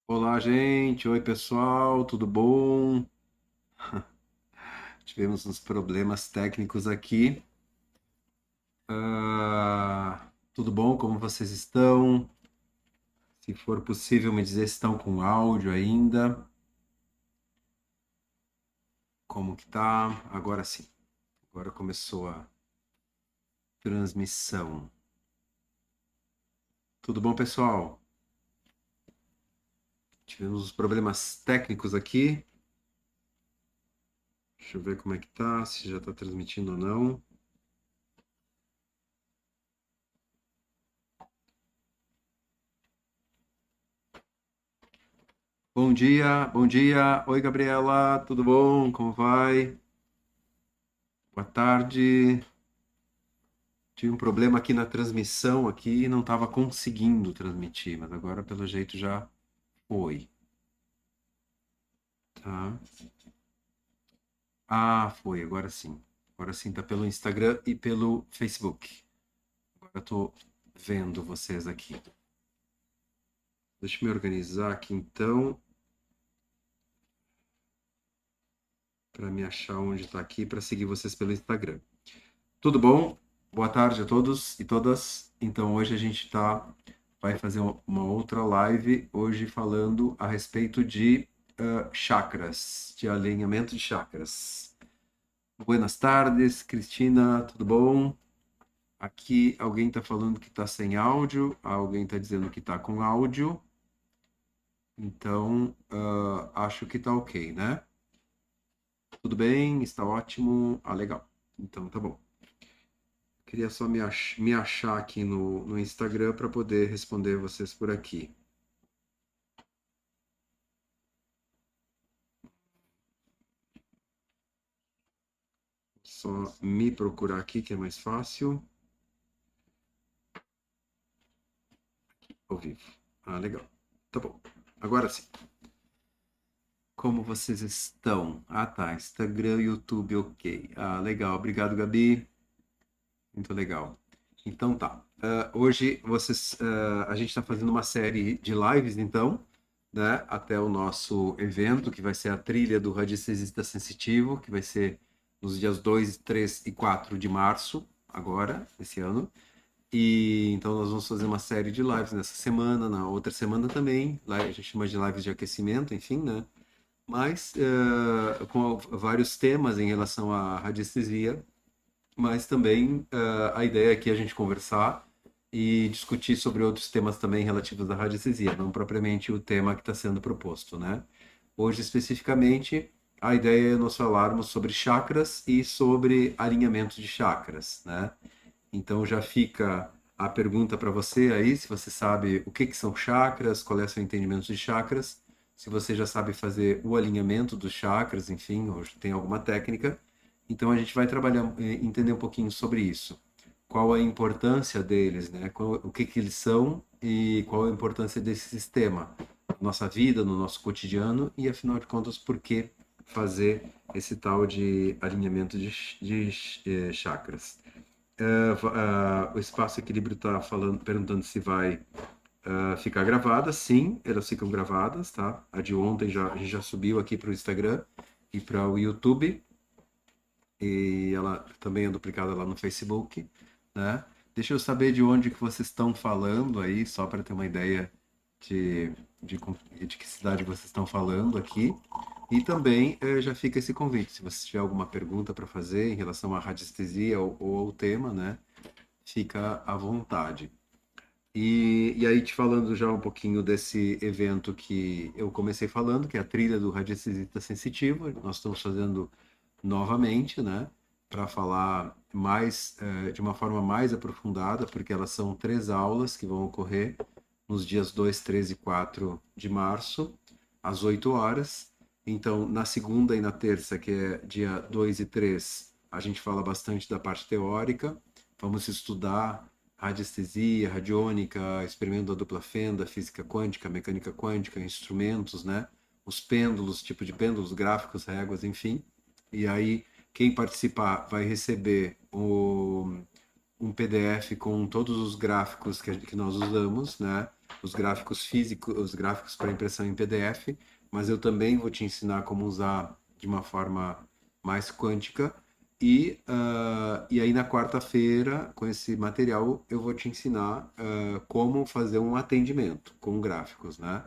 Olá, gente. Oi, pessoal. Tudo bom? Tivemos uns problemas técnicos aqui. Tudo bom? Como vocês estão? Se for possível, me dizer se estão com áudio ainda. Como que tá? Agora sim. Agora começou a transmissão. Tudo bom, pessoal? Tivemos uns problemas técnicos aqui. Deixa eu ver como é que tá, se já está transmitindo ou não. Bom dia, bom dia. Oi, Gabriela. Tudo bom? Como vai? Boa tarde. Tive um problema aqui na transmissão aqui e não estava conseguindo transmitir, mas agora pelo jeito já foi, tá? Ah, foi, agora sim. Agora sim tá pelo Instagram e pelo Facebook. Agora eu tô vendo vocês aqui. Deixa eu me organizar aqui então para me achar onde está aqui para seguir vocês pelo Instagram. Tudo bom? Boa tarde a todos e todas. Então hoje a gente vai fazer uma outra live hoje falando a respeito de chakras, de alinhamento de chakras. Buenas tardes, Cristina, tudo bom? Aqui alguém está falando que está sem áudio, alguém está dizendo que está com áudio. Então acho que está ok, né? Tudo bem, está ótimo. Ah, legal. Então tá bom. Queria só me achar aqui no Instagram para poder responder vocês por aqui. Só me procurar aqui que é mais fácil. Ao vivo. Ah, legal. Tá bom. Agora sim. Como vocês estão? Ah, tá. Instagram, YouTube, ok. Ah, legal. Obrigado, Gabi. Muito legal. Então tá. Hoje a gente está fazendo uma série de lives, então, né? Até o nosso evento, que vai ser a trilha do radiestesista sensitivo, que vai ser nos dias 2, 3 e 4 de março, agora, esse ano. E então nós vamos fazer uma série de lives nessa semana, na outra semana também. Lá a gente chama de lives de aquecimento, enfim, né? Mas com vários temas em relação à radiestesia, mas também a ideia aqui é a gente conversar e discutir sobre outros temas também relativos à radiestesia, não propriamente o tema que está sendo proposto, né? Hoje, especificamente, a ideia é nós falarmos sobre chakras e sobre alinhamento de chakras, né? Então já fica a pergunta para você aí, se você sabe o que são chakras, qual é o seu entendimento de chakras, se você já sabe fazer o alinhamento dos chakras, enfim, ou tem alguma técnica. Então a gente vai trabalhar, entender um pouquinho sobre isso. Qual a importância deles, né? O que eles são e qual a importância desse sistema na nossa vida, no nosso cotidiano e, afinal de contas, por que fazer esse tal de alinhamento de chakras. O Espaço Equilíbrio está falando, perguntando se vai ficar gravada. Sim, elas ficam gravadas, tá? A de ontem a gente já subiu aqui para o Instagram e para o YouTube. E ela também é duplicada lá no Facebook, né? Deixa eu saber de onde que vocês estão falando aí, só para ter uma ideia de, de, de que cidade vocês estão falando aqui. E também já fica esse convite, se você tiver alguma pergunta para fazer em relação à radiestesia ou ao tema, né? Fica à vontade. E aí, te falando já um pouquinho desse evento que eu comecei falando, que é a trilha do radiestesista sensitivo, nós estamos fazendo novamente, né, para falar mais, de uma forma mais aprofundada, porque elas são 3 aulas que vão ocorrer nos dias 2, 3 e 4 de março, às 8 horas. Então, na segunda e na terça, que é dia 2 e 3, a gente fala bastante da parte teórica, vamos estudar radiestesia, radiônica, experimento da dupla fenda, física quântica, mecânica quântica, instrumentos, né? Os pêndulos, tipo de pêndulos, gráficos, réguas, enfim. E aí, quem participar vai receber um PDF com todos os gráficos que nós usamos, né? os gráficos físicos, os gráficos para impressão em PDF, mas eu também vou te ensinar como usar de uma forma mais quântica. E aí na quarta-feira, com esse material, eu vou te ensinar como fazer um atendimento com gráficos, né?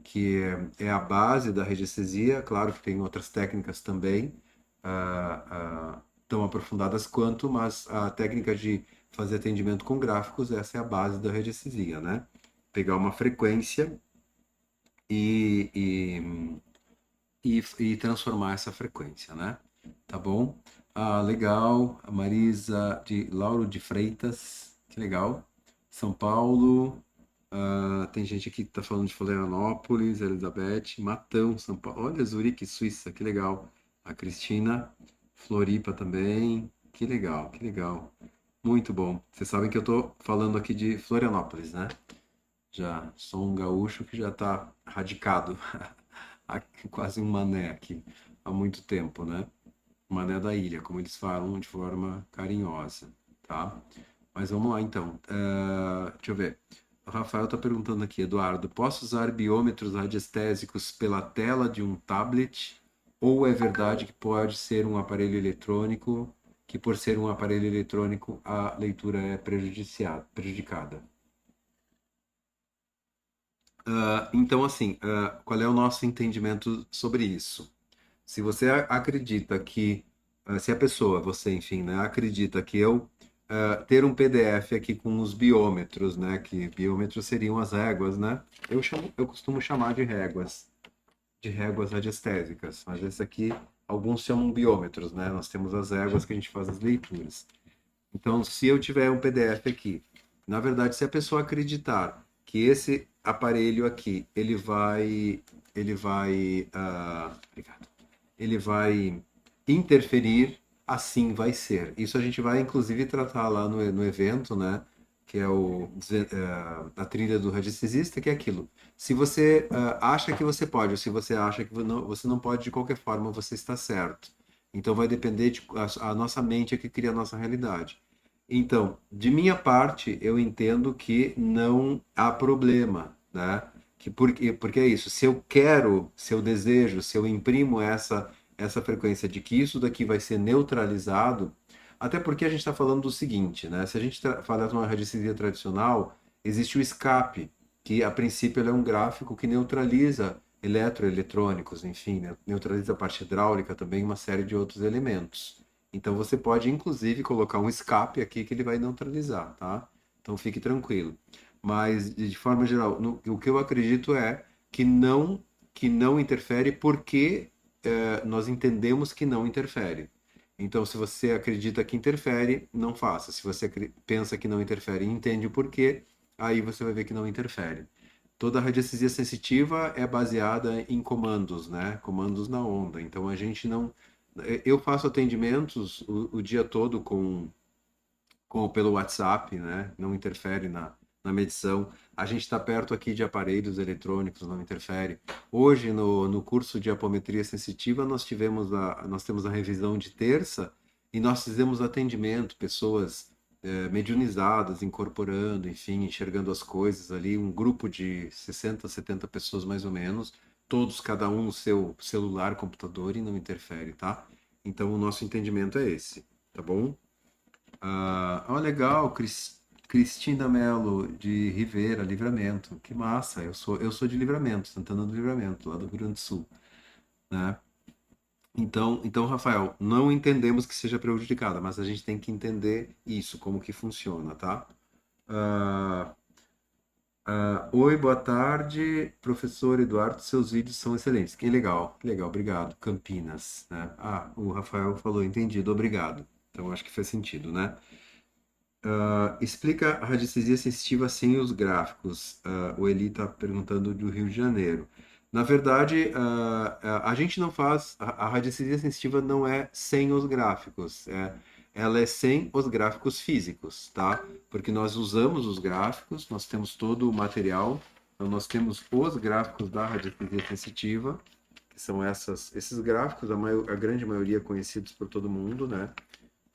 Que é a base da radiestesia. Claro que tem outras técnicas também, tão aprofundadas quanto, mas a técnica de fazer atendimento com gráficos, essa é a base da radiestesia, né? Pegar uma frequência e, e transformar essa frequência, né? Tá bom? Ah, legal. A Marisa de Lauro de Freitas, que legal. São Paulo. Tem gente aqui que tá falando de Florianópolis, Elizabeth, Matão, São Paulo. Olha, Zurique, Suíça, que legal. A Cristina, Floripa também. Que legal, que legal. Muito bom. Vocês sabem que eu tô falando aqui de Florianópolis, né? Já sou um gaúcho que já tá radicado. Quase um mané aqui há muito tempo, né? Mané da ilha, como eles falam de forma carinhosa, tá? Mas vamos lá então. Deixa eu ver. O Rafael está perguntando aqui, Eduardo, posso usar biômetros radiestésicos pela tela de um tablet? Ou é verdade que pode ser um aparelho eletrônico, que por ser um aparelho eletrônico a leitura é prejudicada? Então, assim, qual é o nosso entendimento sobre isso? Se você acredita que, se a pessoa, você, enfim, né, acredita que eu ter um PDF aqui com os biômetros, né, que biômetros seriam as réguas, né? Eu costumo chamar de réguas radiestésicas, mas esse aqui, alguns chamam biômetros, né? Nós temos as réguas que a gente faz as leituras. Então, se eu tiver um PDF aqui, na verdade, se a pessoa acreditar que esse aparelho aqui, obrigado, ele vai interferir, assim vai ser. Isso a gente vai, inclusive, tratar lá no evento, né? Que é a trilha do radiestesista, que é aquilo. Se você acha que você pode, ou se você acha que você não pode, de qualquer forma, você está certo. Então vai depender de a nossa mente é que cria a nossa realidade. Então, de minha parte, eu entendo que não há problema, né? Porque é isso, se eu quero, se eu desejo, se eu imprimo essa frequência de que isso daqui vai ser neutralizado, até porque a gente está falando do seguinte, né? Se a gente falar de uma radiestesia tradicional, existe o escape, que a princípio ele é um gráfico que neutraliza eletroeletrônicos, enfim, né? Neutraliza a parte hidráulica também, uma série de outros elementos. Então você pode inclusive colocar um escape aqui que ele vai neutralizar, tá? Então fique tranquilo. Mas de forma geral, o que eu acredito é que não interfere porque nós entendemos que não interfere. Então, se você acredita que interfere, não faça. Se você pensa que não interfere e entende o porquê, aí você vai ver que não interfere. Toda a radiestesia sensitiva é baseada em comandos, né? Comandos na onda. Então, a gente não. Eu faço atendimentos o dia todo pelo WhatsApp, né? Não interfere na medição. A gente está perto aqui de aparelhos eletrônicos, não interfere. Hoje, no curso de apometria sensitiva, nós temos a revisão de terça e nós fizemos atendimento, pessoas mediunizadas, incorporando, enfim, enxergando as coisas ali, um grupo de 60, 70 pessoas mais ou menos, todos, cada um no seu celular, computador e não interfere, tá? Então, o nosso entendimento é esse, tá bom? Legal, Cristina Mello, de Rivera, Livramento. Que massa, eu sou de Livramento, Santana do Livramento, lá do Rio Grande do Sul, né? Então, Rafael, não entendemos que seja prejudicada, mas a gente tem que entender isso, como que funciona, tá? Ah, Oi, boa tarde, professor Eduardo, seus vídeos são excelentes. Que legal, obrigado. Campinas, né? O Rafael falou, entendido, obrigado. Então, acho que faz sentido, né? Explica a radiestesia sensitiva sem os gráficos. O Eli está perguntando do Rio de Janeiro. Na verdade, a gente não faz. A radiestesia sensitiva não é sem os gráficos. Ela é sem os gráficos físicos, tá? Porque nós usamos os gráficos, nós temos todo o material. Então, nós temos os gráficos da radiestesia sensitiva, que são esses gráficos, a grande maioria conhecidos por todo mundo, né?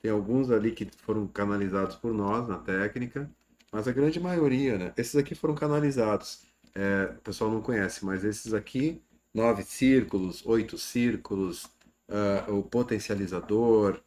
Tem alguns ali que foram canalizados por nós na técnica, mas a grande maioria, né? Esses aqui foram canalizados. O pessoal não conhece, mas esses aqui, 9 círculos, 8 círculos, o potencializador,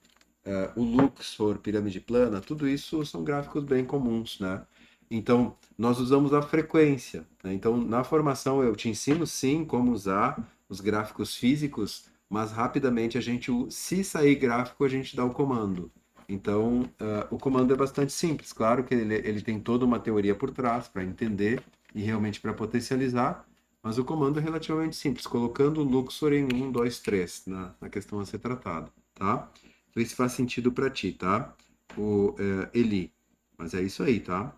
o Luxor, pirâmide plana, tudo isso são gráficos bem comuns, né? Então, nós usamos a frequência, né? Então, na formação eu te ensino sim como usar os gráficos físicos, mas rapidamente a gente, se sair gráfico, a gente dá o comando. Então, o comando é bastante simples. Claro que ele tem toda uma teoria por trás para entender e realmente para potencializar, mas o comando é relativamente simples, colocando o Luxor em 1, 2, 3 na questão a ser tratada, tá? Vê se faz sentido para ti, tá? Eli. Mas é isso aí, tá?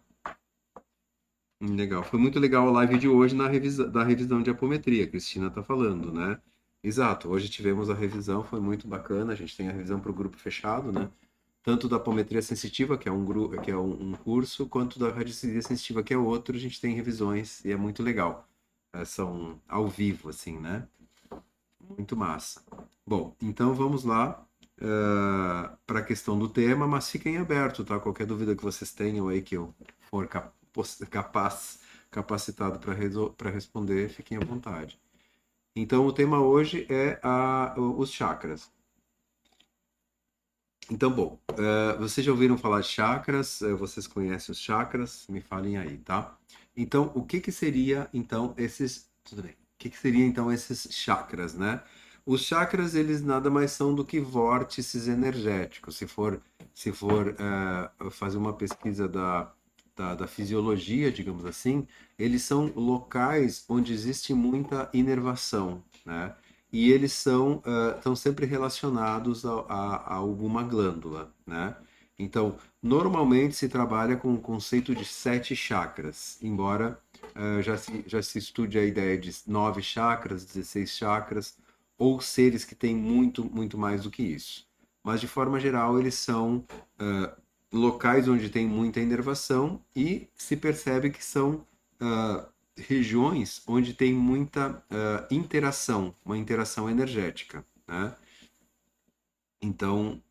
Legal. Foi muito legal a live de hoje da revisão de apometria, a Cristina tá falando, né? Exato. Hoje tivemos a revisão, foi muito bacana. A gente tem a revisão para o grupo fechado, né? Tanto da apometria sensitiva, que é um curso, quanto da radiestesia sensitiva, que é outro. A gente tem revisões e é muito legal. São ao vivo, assim, né? Muito massa. Bom, então vamos lá para a questão do tema, mas fiquem abertos, tá? Qualquer dúvida que vocês tenham aí que eu for capacitado para responder, fiquem à vontade. Então, o tema hoje é os chakras. Então, bom, vocês já ouviram falar de chakras? Vocês conhecem os chakras? Me falem aí, tá? Então, o que que seria, então, esses... Tudo bem. O que que seria, então, esses chakras, né? Os chakras, eles nada mais são do que vórtices energéticos. Se for fazer uma pesquisa da fisiologia, digamos assim, eles são locais onde existe muita inervação, né? E eles estão sempre relacionados a alguma glândula, né? Então, normalmente se trabalha com o conceito de 7 chakras, embora já se estude a ideia de 9 chakras, 16 chakras, ou seres que têm muito, muito mais do que isso. Mas, de forma geral, eles são locais onde tem muita inervação e se percebe que são regiões onde tem muita interação, uma interação energética, né? Então,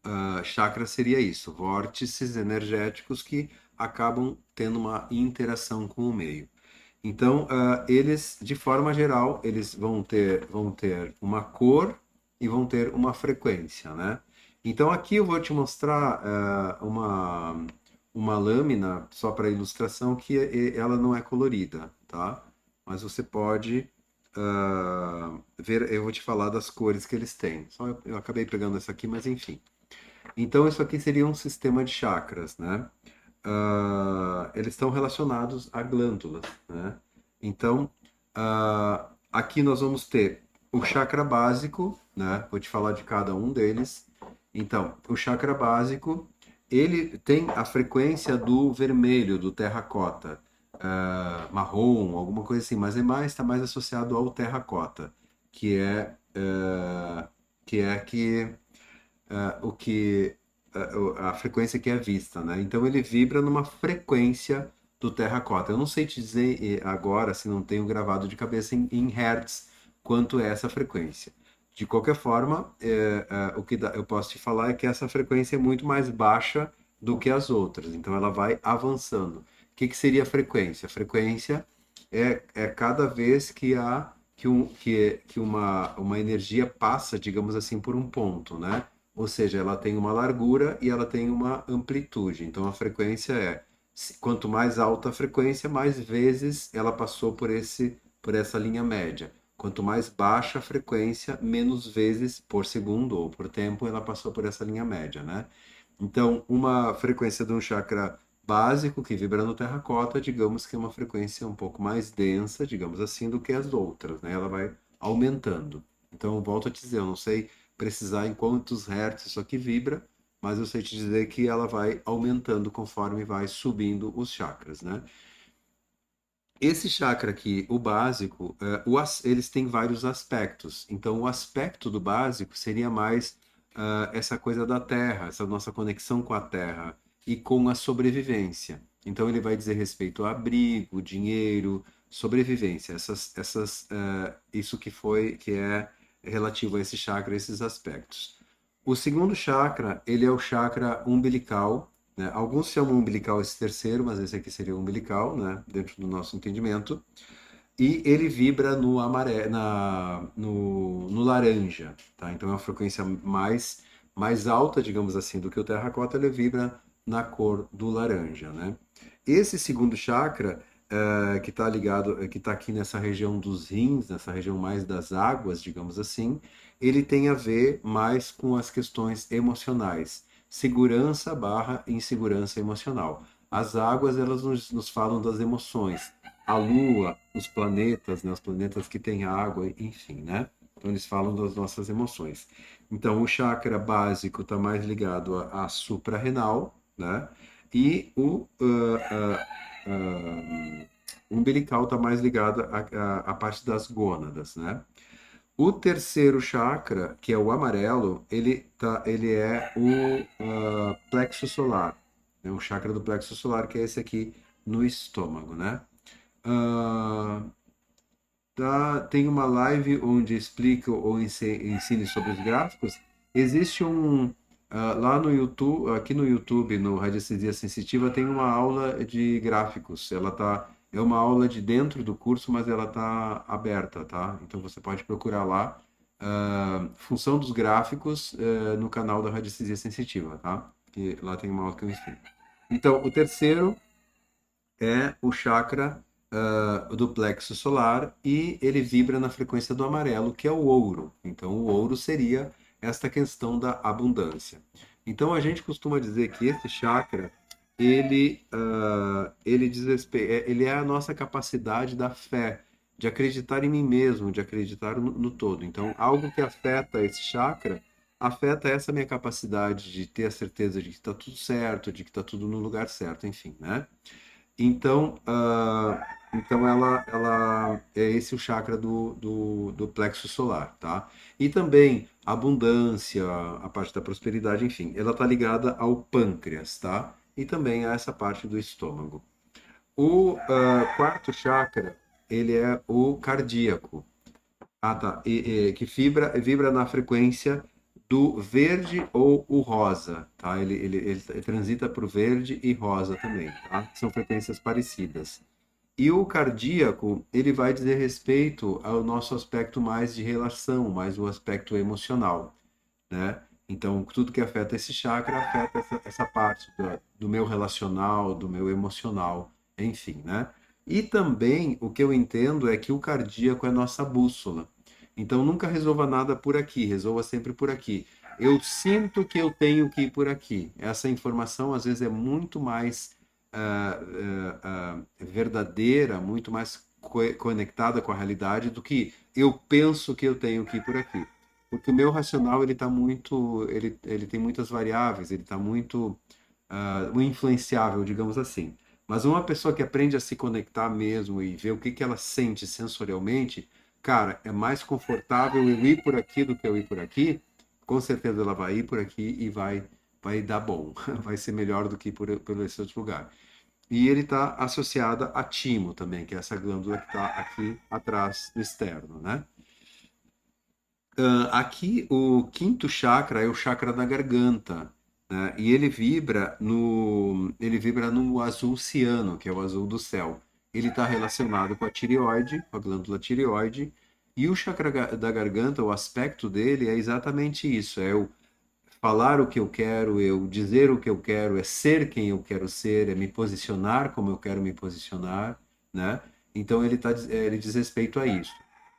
chakra seria isso, vórtices energéticos que acabam tendo uma interação com o meio. Então, eles, de forma geral, eles vão ter uma cor e vão ter uma frequência, né? Então, aqui eu vou te mostrar uma lâmina, só para ilustração, que ela não é colorida, tá? Mas você pode ver, eu vou te falar das cores que eles têm. Só eu acabei pegando essa aqui, mas enfim. Então, isso aqui seria um sistema de chakras, né? Eles estão relacionados a glândulas, né? Então, aqui nós vamos ter o chakra básico, né? Vou te falar de cada um deles. Então, o chakra básico, ele tem a frequência do vermelho, do terracota, marrom, alguma coisa assim, mas está mais associado ao terracota, que é o que a frequência que é vista, né? Então ele vibra numa frequência do terracota. Eu não sei te dizer agora, se não tenho gravado de cabeça em hertz, quanto é essa frequência. De qualquer forma, o que eu posso te falar é que essa frequência é muito mais baixa do que as outras. Então ela vai avançando. O que seria a frequência? A frequência é cada vez que uma energia passa, digamos assim, por um ponto, né? Ou seja, ela tem uma largura e ela tem uma amplitude. Então a frequência quanto mais alta a frequência, mais vezes ela passou por essa linha média. Quanto mais baixa a frequência, menos vezes por segundo ou por tempo ela passou por essa linha média, né? Então, uma frequência de um chakra básico que vibra no terracota, digamos que é uma frequência um pouco mais densa, digamos assim, do que as outras, né? Ela vai aumentando. Então, volto a te dizer, eu não sei precisar em quantos hertz isso aqui vibra, mas eu sei te dizer que ela vai aumentando conforme vai subindo os chakras, né? Esse chakra aqui, o básico, eles têm vários aspectos. Então, o aspecto do básico seria mais essa coisa da Terra, essa nossa conexão com a Terra e com a sobrevivência. Então, ele vai dizer respeito ao abrigo, dinheiro, sobrevivência. Isso que é relativo a esse chakra, esses aspectos. O segundo chakra, ele é o chakra umbilical, né? Alguns chamam umbilical esse terceiro, mas esse aqui seria o umbilical, né? Dentro do nosso entendimento. E ele vibra no amarelo, no laranja, tá? Então é uma frequência mais alta, digamos assim, do que o terracota, ele vibra na cor do laranja, né? Esse segundo chakra, que está ligado, que está aqui nessa região dos rins, nessa região mais das águas, digamos assim, ele tem a ver mais com as questões emocionais, segurança barra insegurança emocional. As águas, elas nos falam das emoções. A Lua, os planetas, né, os planetas que têm água, enfim, né? Então eles falam das nossas emoções. Então o chakra básico está mais ligado à suprarrenal, né? E o umbilical está mais ligado à parte das gônadas, né? O terceiro chakra, que é o amarelo, ele é o plexo solar. É o chakra do plexo solar, que é esse aqui no estômago, né? Ah, tem uma live onde explica ou ensine sobre os gráficos. Existe lá no YouTube, aqui no YouTube, no Radiestesia Sensitiva, tem uma aula de gráficos. É uma aula de dentro do curso, mas ela está aberta, tá? Então você pode procurar lá, função dos gráficos, no canal da Radiestesia Sensitiva, tá? Que lá tem uma aula que eu ensino. Então, o terceiro é o chakra do plexo solar e ele vibra na frequência do amarelo, que é o ouro. Então, o ouro seria esta questão da abundância. Então, a gente costuma dizer que esse chakra ele é a nossa capacidade da fé, de acreditar em mim mesmo, de acreditar no todo. Então, algo que afeta esse chakra afeta essa minha capacidade de ter a certeza de que está tudo certo, de que está tudo no lugar certo, enfim, né? Então, ela é esse o chakra do plexo solar, tá? E também abundância, a parte da prosperidade, enfim, ela está ligada ao pâncreas, tá? E também a essa parte do estômago. O quarto chakra, ele é o cardíaco. Ah, tá. Que vibra na frequência do verde ou o rosa, tá? Ele transita para o verde e rosa também, tá? São frequências parecidas. E o cardíaco, ele vai dizer respeito ao nosso aspecto mais de relação, mais o aspecto emocional, né? Então, tudo que afeta esse chakra afeta essa parte do meu relacional, do meu emocional, enfim, né? E também o que eu entendo é que o cardíaco é nossa bússola. Então, nunca resolva nada por aqui, resolva sempre por aqui. Eu sinto que eu tenho que ir por aqui. Essa informação, às vezes, é muito mais verdadeira, muito mais conectada com a realidade do que eu penso que eu tenho que ir por aqui. Porque o meu racional ele tem muitas variáveis, ele está muito influenciável, digamos assim. Mas uma pessoa que aprende a se conectar mesmo e ver o que que ela sente sensorialmente, cara, é mais confortável eu ir por aqui do que eu ir por aqui. Com certeza ela vai ir por aqui e vai dar bom, vai ser melhor do que por esse outro lugar. E ele está associado a timo também, que é essa glândula que está aqui atrás do externo, né? Aqui, o quinto chakra é o chakra da garganta, né? E ele vibra no azul ciano, que é o azul do céu. Ele está relacionado com a tireoide, com a glândula tireoide, e o chakra da garganta, o aspecto dele é exatamente isso, é o falar o que eu quero, eu dizer o que eu quero, é ser quem eu quero ser, é me posicionar como eu quero me posicionar, né? Então ele diz respeito a isso.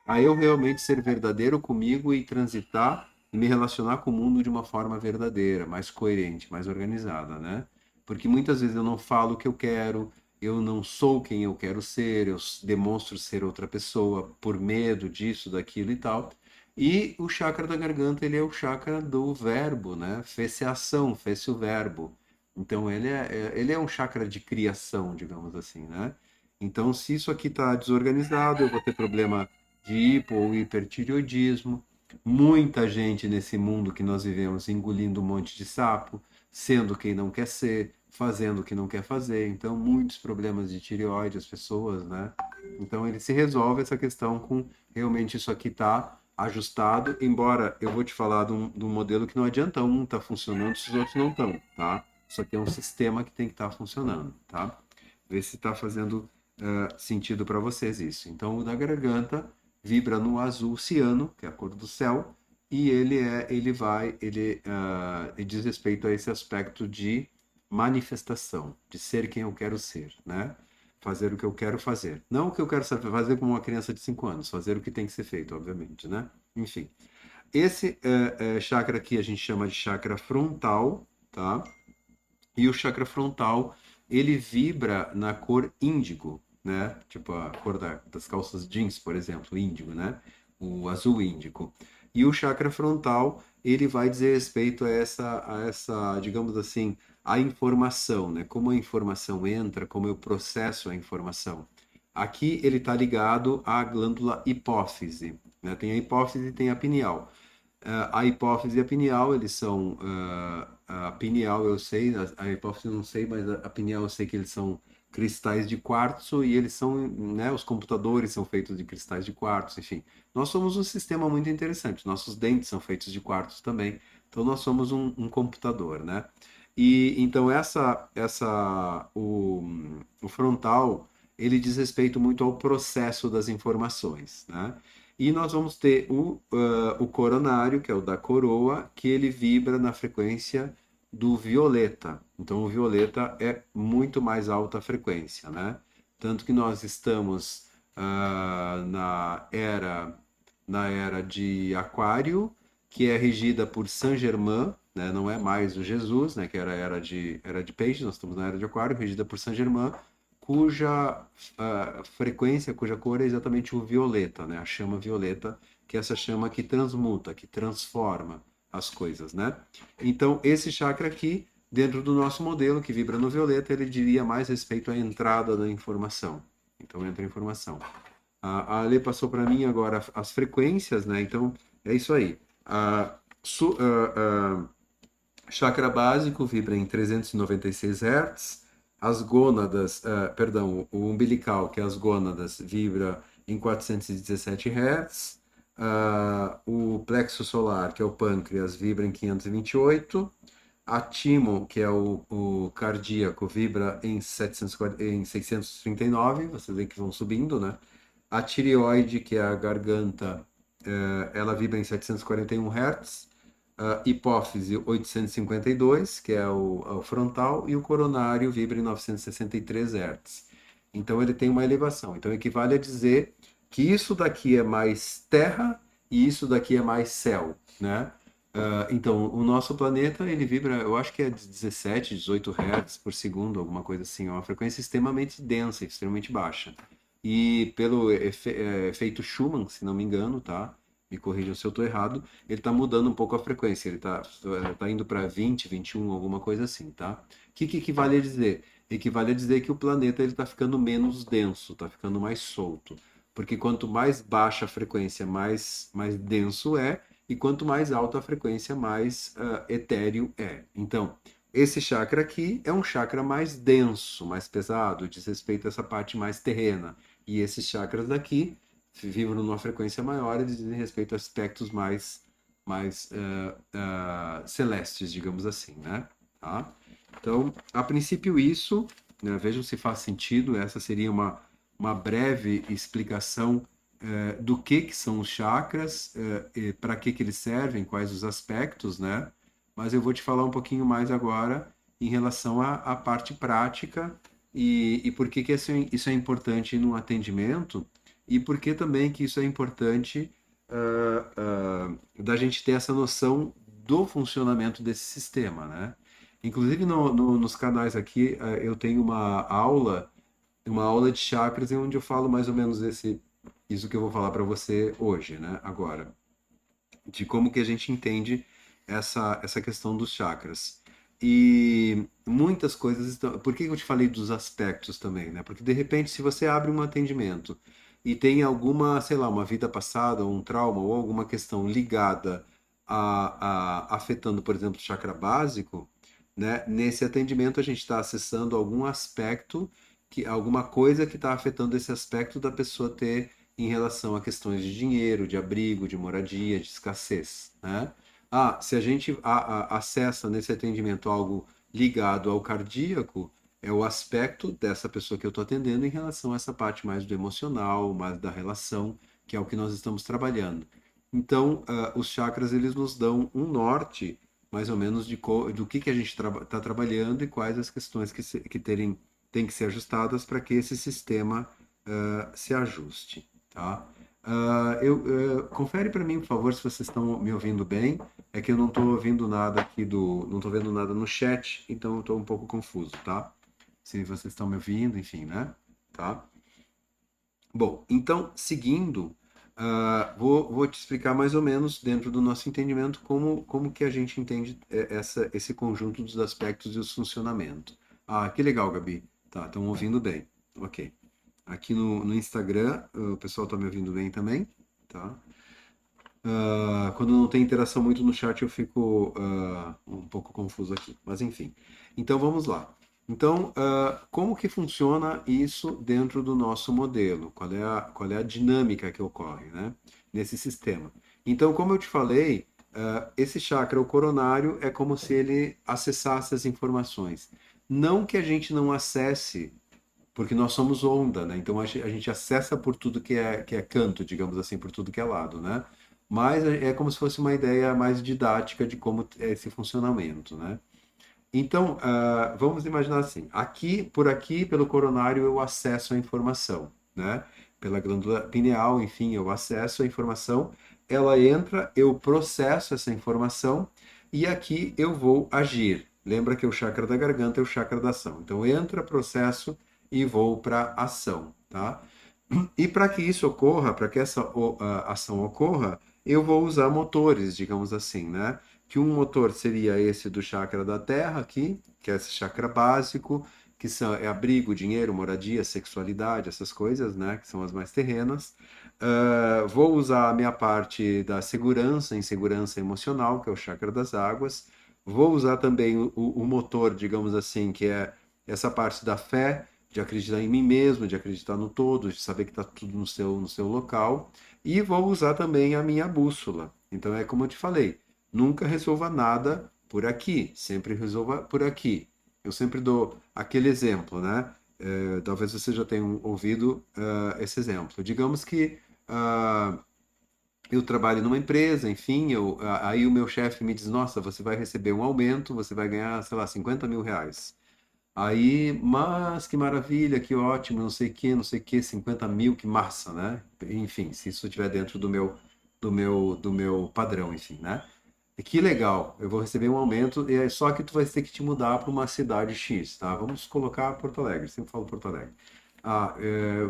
A eu realmente ser verdadeiro comigo e transitar e me relacionar com o mundo de uma forma verdadeira, mais coerente, mais organizada, né? Porque muitas vezes eu não falo o que eu quero, eu não sou quem eu quero ser, eu demonstro ser outra pessoa por medo disso, daquilo e tal. E o chakra da garganta, ele é o chakra do verbo, né? Fez-se a ação, fez-se o verbo. Então, ele é um chakra de criação, digamos assim, né? Então, se isso aqui está desorganizado, eu vou ter problema de hipo ou hipertireoidismo. Muita gente nesse mundo que nós vivemos engolindo um monte de sapo, sendo quem não quer ser, fazendo o que não quer fazer. Então, muitos problemas de tireoide, as pessoas, né? Então, ele se resolve essa questão com realmente isso aqui tá ajustado, embora eu vou te falar de um modelo que não adianta um tá funcionando se os outros não estão, tá? Isso aqui é um sistema que tem que estar funcionando, tá? Ver se está fazendo sentido para vocês isso. Então, o da garganta vibra no azul ciano, que é a cor do céu, e ele diz respeito a esse aspecto de manifestação, de ser quem eu quero ser, né? Fazer o que eu quero fazer. Não o que eu quero fazer como uma criança de 5 anos, fazer o que tem que ser feito, obviamente, né? Enfim. Esse chakra aqui a gente chama de chakra frontal, tá? E o chakra frontal, ele vibra na cor índigo, né? Tipo a cor das calças jeans, por exemplo, índigo, né? O azul índigo. E o chakra frontal, ele vai dizer respeito a essa, digamos assim, a informação, né? Como a informação entra, como eu processo a informação. Aqui ele está ligado à glândula hipófise, né? Tem a hipófise e tem a pineal. A hipófise e a pineal, eles são. A pineal eu sei, a hipófise eu não sei, mas a pineal eu sei que eles são cristais de quartzo e eles são, né, os computadores são feitos de cristais de quartzo, enfim. Nós somos um sistema muito interessante, nossos dentes são feitos de quartzo também, então nós somos um computador, né? E então o frontal, ele diz respeito muito ao processo das informações, né? E nós vamos ter o coronário, que é o da coroa, que ele vibra na frequência do violeta. Então, o violeta é muito mais alta frequência, né? Tanto que nós estamos na era de Aquário, que é regida por Saint-Germain, né? Não é mais o Jesus, né? Que era a era de Peixe, nós estamos na era de Aquário, regida por Saint-Germain, cuja frequência, cuja cor é exatamente o violeta, né? A chama violeta, que é essa chama que transmuta, que transforma as coisas, né? Então, esse chakra aqui, dentro do nosso modelo, que vibra no violeta, ele diria mais respeito à entrada da informação. Então, entra a informação. A Ale passou para mim agora as frequências, né? Então, é isso aí. Chakra básico vibra em 396 Hz. As gônadas, perdão, o umbilical, que é as gônadas, vibra em 417 Hz. O plexo solar, que é o pâncreas, vibra em 528. A timo, que é o cardíaco, vibra em 639. Vocês veem que vão subindo, né? A tireoide, que é a garganta, ela vibra em 741 Hz. Hipófise 852, que é o frontal, e o coronário vibra em 963 Hz. Então ele tem uma elevação. Então equivale a dizer que isso daqui é mais terra e isso daqui é mais céu, né? Então o nosso planeta ele vibra, eu acho que é de 17, 18 Hz por segundo, alguma coisa assim, é uma frequência extremamente densa, extremamente baixa. E pelo efeito Schumann, se não me engano, tá? Me corrijam se eu estou errado, ele está mudando um pouco a frequência, ele tá indo para 20, 21, alguma coisa assim, tá? O que equivale a dizer? Equivale a dizer que o planeta ele está ficando menos denso, está ficando mais solto. Porque quanto mais baixa a frequência, mais denso é, e quanto mais alta a frequência, mais etéreo é. Então, esse chakra aqui é um chakra mais denso, mais pesado, diz respeito a essa parte mais terrena. E esses chakras daqui vibram numa frequência maior e dizem respeito a aspectos mais celestes, digamos assim, né? Tá? Então, a princípio isso, né, vejam se faz sentido, essa seria uma breve explicação do que são os chakras, para que eles servem, quais os aspectos, né? Mas eu vou te falar um pouquinho mais agora em relação à parte prática e por que isso é importante no atendimento e por que também que isso é importante da gente ter essa noção do funcionamento desse sistema, né? Inclusive nos canais aqui eu tenho uma aula de chakras em onde eu falo mais ou menos isso que eu vou falar para você hoje, né? Agora, de como que a gente entende essa questão dos chakras. E muitas coisas estão. Por que eu te falei dos aspectos também, né? Porque de repente, se você abre um atendimento e tem alguma, sei lá, uma vida passada, um trauma ou alguma questão ligada afetando, por exemplo, o chakra básico, né? Nesse atendimento a gente está acessando algum aspecto alguma coisa que está afetando esse aspecto da pessoa ter em relação a questões de dinheiro, de abrigo, de moradia, de escassez, né? Se a gente acessa nesse atendimento algo ligado ao cardíaco é o aspecto dessa pessoa que eu estou atendendo em relação a essa parte mais do emocional, mais da relação, que é o que nós estamos trabalhando. Então, os chakras eles nos dão um norte, mais ou menos, do que a gente está trabalhando e quais as questões que têm que ser ajustadas para que esse sistema se ajuste, tá? Confere para mim, por favor, se vocês estão me ouvindo bem. É que eu não estou ouvindo nada aqui não estou vendo nada no chat, então eu estou um pouco confuso, tá? Se vocês estão me ouvindo, enfim, né? Tá? Bom, então, seguindo, vou te explicar mais ou menos, dentro do nosso entendimento, como que a gente entende esse conjunto dos aspectos e os funcionamentos. Ah, que legal, Gabi. Tá, estão ouvindo bem. Ok. Aqui no Instagram, o pessoal está me ouvindo bem também, tá? Quando não tem interação muito no chat, eu fico um pouco confuso aqui. Mas enfim. Então vamos lá. Então, como que funciona isso dentro do nosso modelo? Qual é a dinâmica que ocorre, né, nesse sistema? Então, como eu te falei, esse chakra, o coronário, é como se ele acessasse as informações. Não que a gente não acesse, porque nós somos onda, né? Então a gente acessa por tudo que é canto, digamos assim, por tudo que é lado, né? Mas é como se fosse uma ideia mais didática de como é esse funcionamento, né? Então, vamos imaginar assim, por aqui, pelo coronário, eu acesso a informação, né? Pela glândula pineal, enfim, eu acesso a informação, ela entra, eu processo essa informação e aqui eu vou agir. Lembra que o chakra da garganta é o chakra da ação. Então, entra, processo e vou para ação, tá? E para que isso ocorra, para que essa ação ocorra, eu vou usar motores, digamos assim, né? Que um motor seria esse do chakra da terra aqui, que é esse chakra básico, é abrigo, dinheiro, moradia, sexualidade, essas coisas, né? Que são as mais terrenas. Vou usar a minha parte da segurança, insegurança emocional, que é o chakra das águas. Vou usar também o motor, digamos assim, que é essa parte da fé, de acreditar em mim mesmo, de acreditar no todo, de saber que está tudo no seu local. E vou usar também a minha bússola. Então é como eu te falei, nunca resolva nada por aqui, sempre resolva por aqui. Eu sempre dou aquele exemplo, né? Talvez você já tenha ouvido esse exemplo. Digamos que eu trabalho numa empresa, enfim, aí o meu chefe me diz, nossa, você vai receber um aumento, você vai ganhar, sei lá, 50 mil reais. Aí, mas que maravilha, que ótimo, não sei que, 50 mil, que massa, né? Enfim, se isso estiver dentro do meu padrão, enfim, né? E que legal, eu vou receber um aumento, e só que tu vai ter que te mudar para uma cidade X, tá? Vamos colocar Porto Alegre, sempre falo Porto Alegre.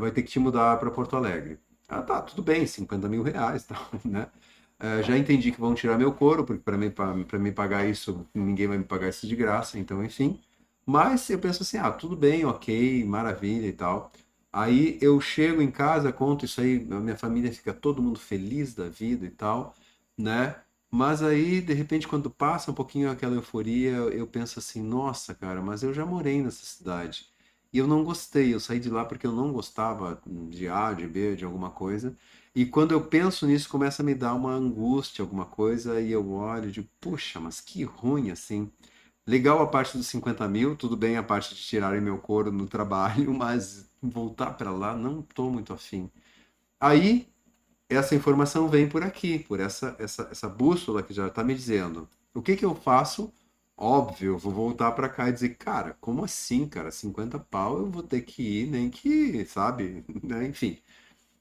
Vai ter que te mudar para Porto Alegre. Ah, tá, tudo bem, 50 mil reais, tal, né? Já entendi que vão tirar meu couro, porque para me pagar isso, ninguém vai me pagar isso de graça, então, enfim. Mas eu penso assim, tudo bem, ok, maravilha e tal. Aí eu chego em casa, conto isso aí, a minha família fica todo mundo feliz da vida e tal, né? Mas aí, de repente, quando passa um pouquinho aquela euforia, eu penso assim, nossa, cara, mas eu já morei nessa cidade. E eu não gostei, eu saí de lá porque eu não gostava de A, de B, de alguma coisa. E quando eu penso nisso, começa a me dar uma angústia, alguma coisa, e eu olho e digo, puxa, mas que ruim assim. Legal a parte dos 50 mil, tudo bem a parte de tirarem meu couro no trabalho, mas voltar para lá não estou muito afim. Aí, essa informação vem por aqui, por essa bússola que já está me dizendo. O que que eu faço? Óbvio, eu vou voltar para cá e dizer, cara, como assim, cara? 50 pau eu vou ter que ir, nem que, sabe? Né? Enfim.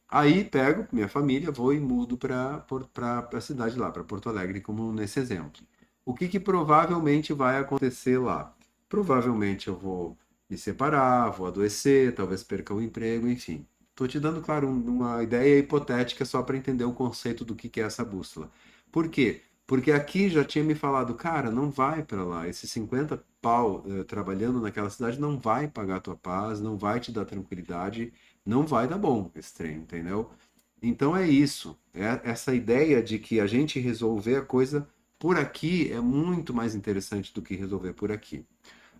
Aí pego minha família, vou e mudo para a cidade lá, para Porto Alegre, como nesse exemplo. O que provavelmente vai acontecer lá? Provavelmente eu vou me separar, vou adoecer, talvez perca o emprego, enfim. Estou te dando, claro, uma ideia hipotética só para entender o conceito do que é essa bússola. Por quê? Porque aqui já tinha me falado, cara, não vai para lá. Esses 50 pau trabalhando naquela cidade não vai pagar a tua paz, não vai te dar tranquilidade, não vai dar bom esse trem, entendeu? Então é isso. É essa ideia de que a gente resolver a coisa por aqui é muito mais interessante do que resolver por aqui.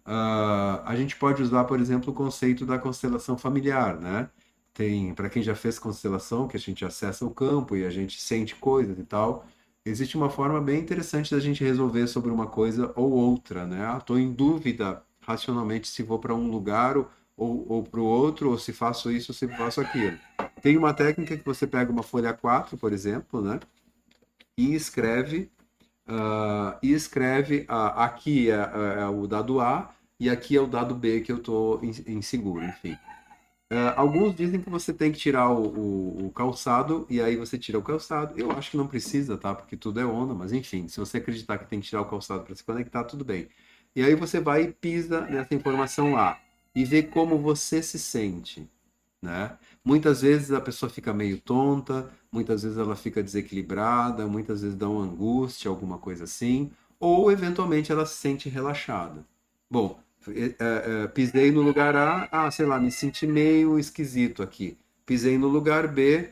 A gente pode usar, por exemplo, o conceito da constelação familiar, né? Tem, para quem já fez constelação, que a gente acessa o campo e a gente sente coisas e tal. existe uma forma bem interessante da gente resolver sobre uma coisa ou outra, né? Ah, estou em dúvida racionalmente se vou para um lugar ou para o outro, ou se faço isso ou se faço aquilo. Tem uma técnica que você pega uma folha A4, por exemplo, né? E escreve, aqui é o dado A e aqui é o dado B que eu estou inseguro, enfim. Alguns dizem que você tem que tirar o calçado e aí você tira o calçado. Eu acho que não precisa, tá? Porque tudo é onda, mas enfim, se você acreditar que tem que tirar o calçado para se conectar, tudo bem. E aí você vai e pisa nessa informação lá e vê como você se sente, né? Muitas vezes a pessoa fica meio tonta, muitas vezes ela fica desequilibrada, muitas vezes dá uma angústia, alguma coisa assim, ou eventualmente ela se sente relaxada. Bom, pisei no lugar A, sei lá, me senti meio esquisito aqui. Pisei no lugar B,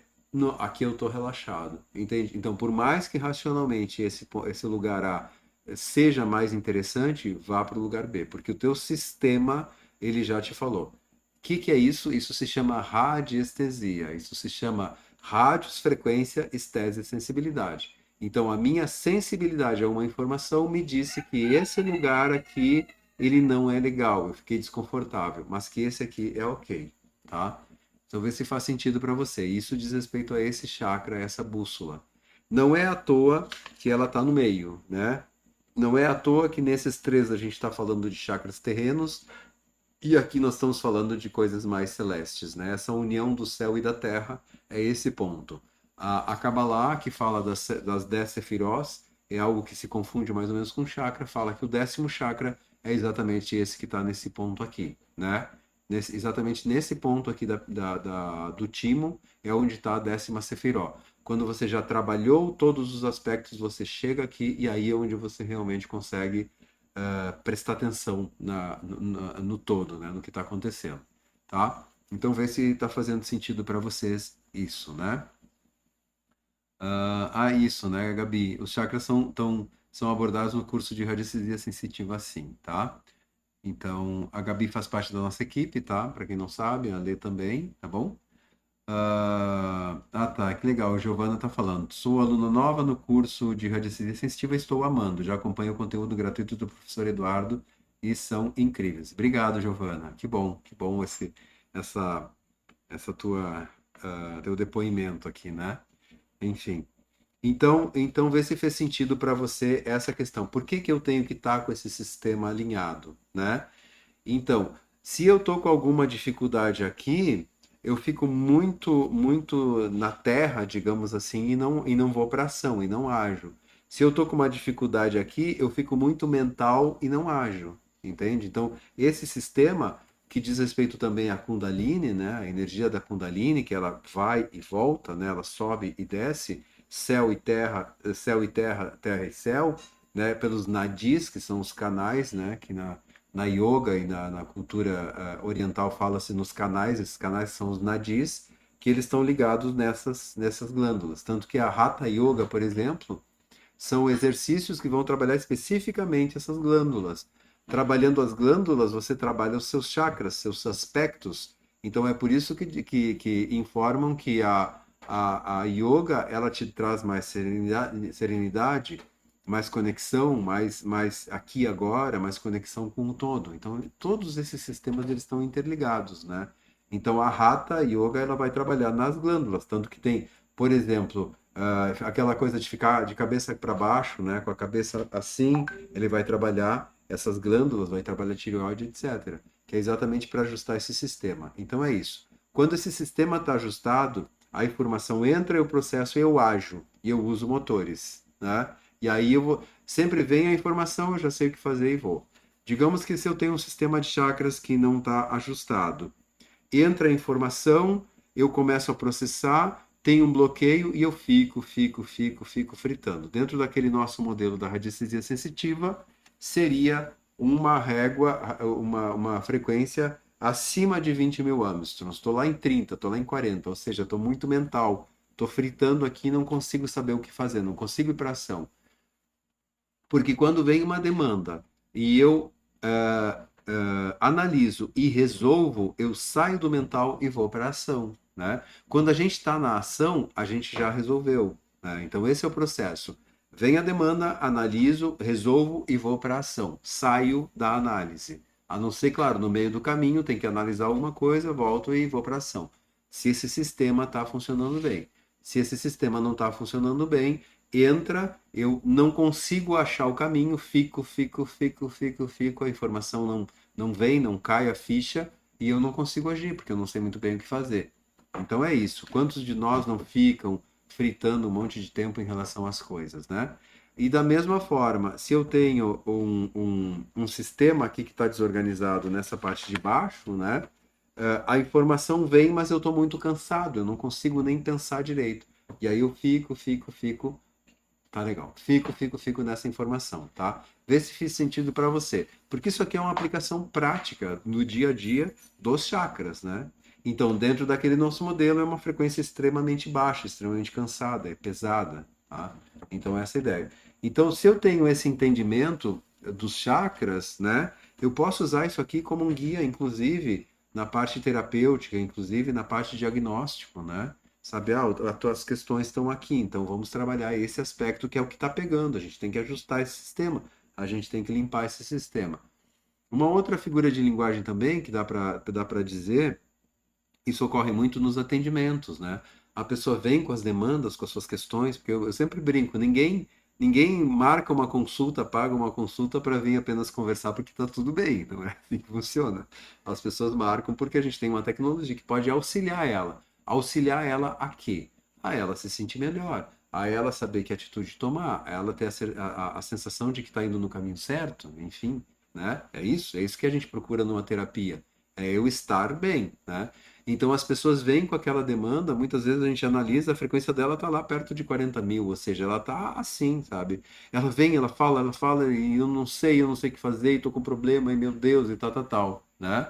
aqui eu estou relaxado, entende? Então, por mais que racionalmente esse lugar A seja mais interessante, vá para o lugar B, porque o teu sistema, ele já te falou. Que é isso? Isso se chama radiestesia. Isso se chama rádios, frequência, estese e sensibilidade. Então, a minha sensibilidade a uma informação me disse que esse lugar aqui, ele não é legal, eu fiquei desconfortável, mas que esse aqui é ok, tá? Então, vê se faz sentido para você. Isso diz respeito a esse chakra, a essa bússola. Não é à toa que ela está no meio, né? Não é à toa que nesses três a gente está falando de chakras terrenos, e aqui nós estamos falando de coisas mais celestes, né? Essa união do céu e da terra é esse ponto. A Kabbalah, que fala das 10 sefirós, é algo que se confunde mais ou menos com chakra, fala que o 10º chakra é exatamente esse que está nesse ponto aqui, né? Exatamente nesse ponto aqui do timo é onde está a 10ª sefiró. Quando você já trabalhou todos os aspectos, você chega aqui e aí é onde você realmente consegue prestar atenção no todo, né, no que está acontecendo, tá? Então vê se está fazendo sentido para vocês isso, né? Isso, né, Gabi? Os chakras são abordados no curso de radiestesia sensitiva, sim, tá? Então, a Gabi faz parte da nossa equipe, tá? Para quem não sabe, a Lê também, tá bom? Tá, que legal. A Giovana tá falando. Sou aluna nova no curso de radiestesia sensitiva e estou amando. Já acompanho o conteúdo gratuito do professor Eduardo e são incríveis. Obrigado, Giovana. Que bom essa, essa teu depoimento aqui, né? Enfim. Então vê se fez sentido para você essa questão. Por que que eu tenho que estar com esse sistema alinhado, né? Então, se eu tô com alguma dificuldade aqui, eu fico muito na terra, digamos assim, e não vou para ação, e não ajo. Se eu tô com uma dificuldade aqui, eu fico muito mental e não ajo, entende? Então, esse sistema que diz respeito também à Kundalini, né, a energia da Kundalini, que ela vai e volta, né, ela sobe e desce, céu e terra, terra e céu, né, pelos nadis, que são os canais, né, que na yoga e na cultura oriental fala-se nos canais, esses canais são os nadis, que eles estão ligados nessas glândulas. Tanto que a Hatha Yoga, por exemplo, são exercícios que vão trabalhar especificamente essas glândulas. Trabalhando as glândulas, você trabalha os seus chakras, seus aspectos. Então é por isso que informam que a yoga ela te traz mais serenidade, mais conexão, mais aqui e agora, mais conexão com o todo. Então todos esses sistemas eles estão interligados, né? Então a Hatha Yoga ela vai trabalhar nas glândulas, tanto que tem, por exemplo, aquela coisa de ficar de cabeça para baixo, né? Com a cabeça assim, ele vai trabalhar essas glândulas, vai trabalhar a tireoide, etc. Que é exatamente para ajustar esse sistema. Então é isso. Quando esse sistema está ajustado, a informação entra, eu processo e eu ajo. E eu uso motores, né? E aí sempre vem a informação, eu já sei o que fazer e vou. Digamos que se eu tenho um sistema de chakras que não está ajustado, entra a informação, eu começo a processar, tem um bloqueio e eu fico fritando. Dentro daquele nosso modelo da radiestesia sensitiva, seria uma régua, uma frequência acima de 20 mil Armstrongs. Estou lá em 30, estou lá em 40, ou seja, estou muito mental. Estou fritando aqui, não consigo saber o que fazer, não consigo ir para ação. Porque quando vem uma demanda e eu analiso e resolvo, eu saio do mental e vou para a ação, né? Quando a gente está na ação, a gente já resolveu, né? Então esse é o processo. Vem a demanda, analiso, resolvo e vou para a ação. Saio da análise. A não ser, claro, no meio do caminho tem que analisar alguma coisa, volto e vou para a ação. Se esse sistema está funcionando bem. Se esse sistema não está funcionando bem, entra, eu não consigo achar o caminho, fico, a informação não vem, não cai a ficha e eu não consigo agir, porque eu não sei muito bem o que fazer. Então é isso. Quantos de nós não ficam fritando um monte de tempo em relação às coisas, né? E da mesma forma, se eu tenho um sistema aqui que está desorganizado nessa parte de baixo, né? A informação vem, mas eu estou muito cansado, eu não consigo nem pensar direito. E aí eu fico, tá legal. Fico nessa informação, tá? Vê se fez sentido para você. Porque isso aqui é uma aplicação prática no dia a dia dos chakras, né? Então, dentro daquele nosso modelo, é uma frequência extremamente baixa, extremamente cansada, é pesada, tá? Então, essa é a ideia. Então, se eu tenho esse entendimento dos chakras, né? Eu posso usar isso aqui como um guia, inclusive, na parte terapêutica, inclusive na parte de diagnóstico, né? Sabe, as tuas questões estão aqui, então vamos trabalhar esse aspecto que é o que está pegando. A gente tem que ajustar esse sistema, a gente tem que limpar esse sistema. Uma outra figura de linguagem também que dá para dizer, isso ocorre muito nos atendimentos, né? A pessoa vem com as demandas, com as suas questões, porque eu sempre brinco, ninguém marca uma consulta, paga uma consulta para vir apenas conversar porque está tudo bem, não é assim que funciona. As pessoas marcam porque a gente tem uma tecnologia que pode auxiliar ela. Auxiliar ela a quê? A ela se sentir melhor, a ela saber que atitude tomar, a ela ter a sensação de que está indo no caminho certo, enfim, né? É isso que a gente procura numa terapia, é eu estar bem, né? Então as pessoas vêm com aquela demanda, muitas vezes a gente analisa, a frequência dela está lá perto de 40 mil, ou seja, ela está assim, sabe? Ela vem, ela fala, e eu não sei o que fazer, e estou com problema, e meu Deus, e tal, né?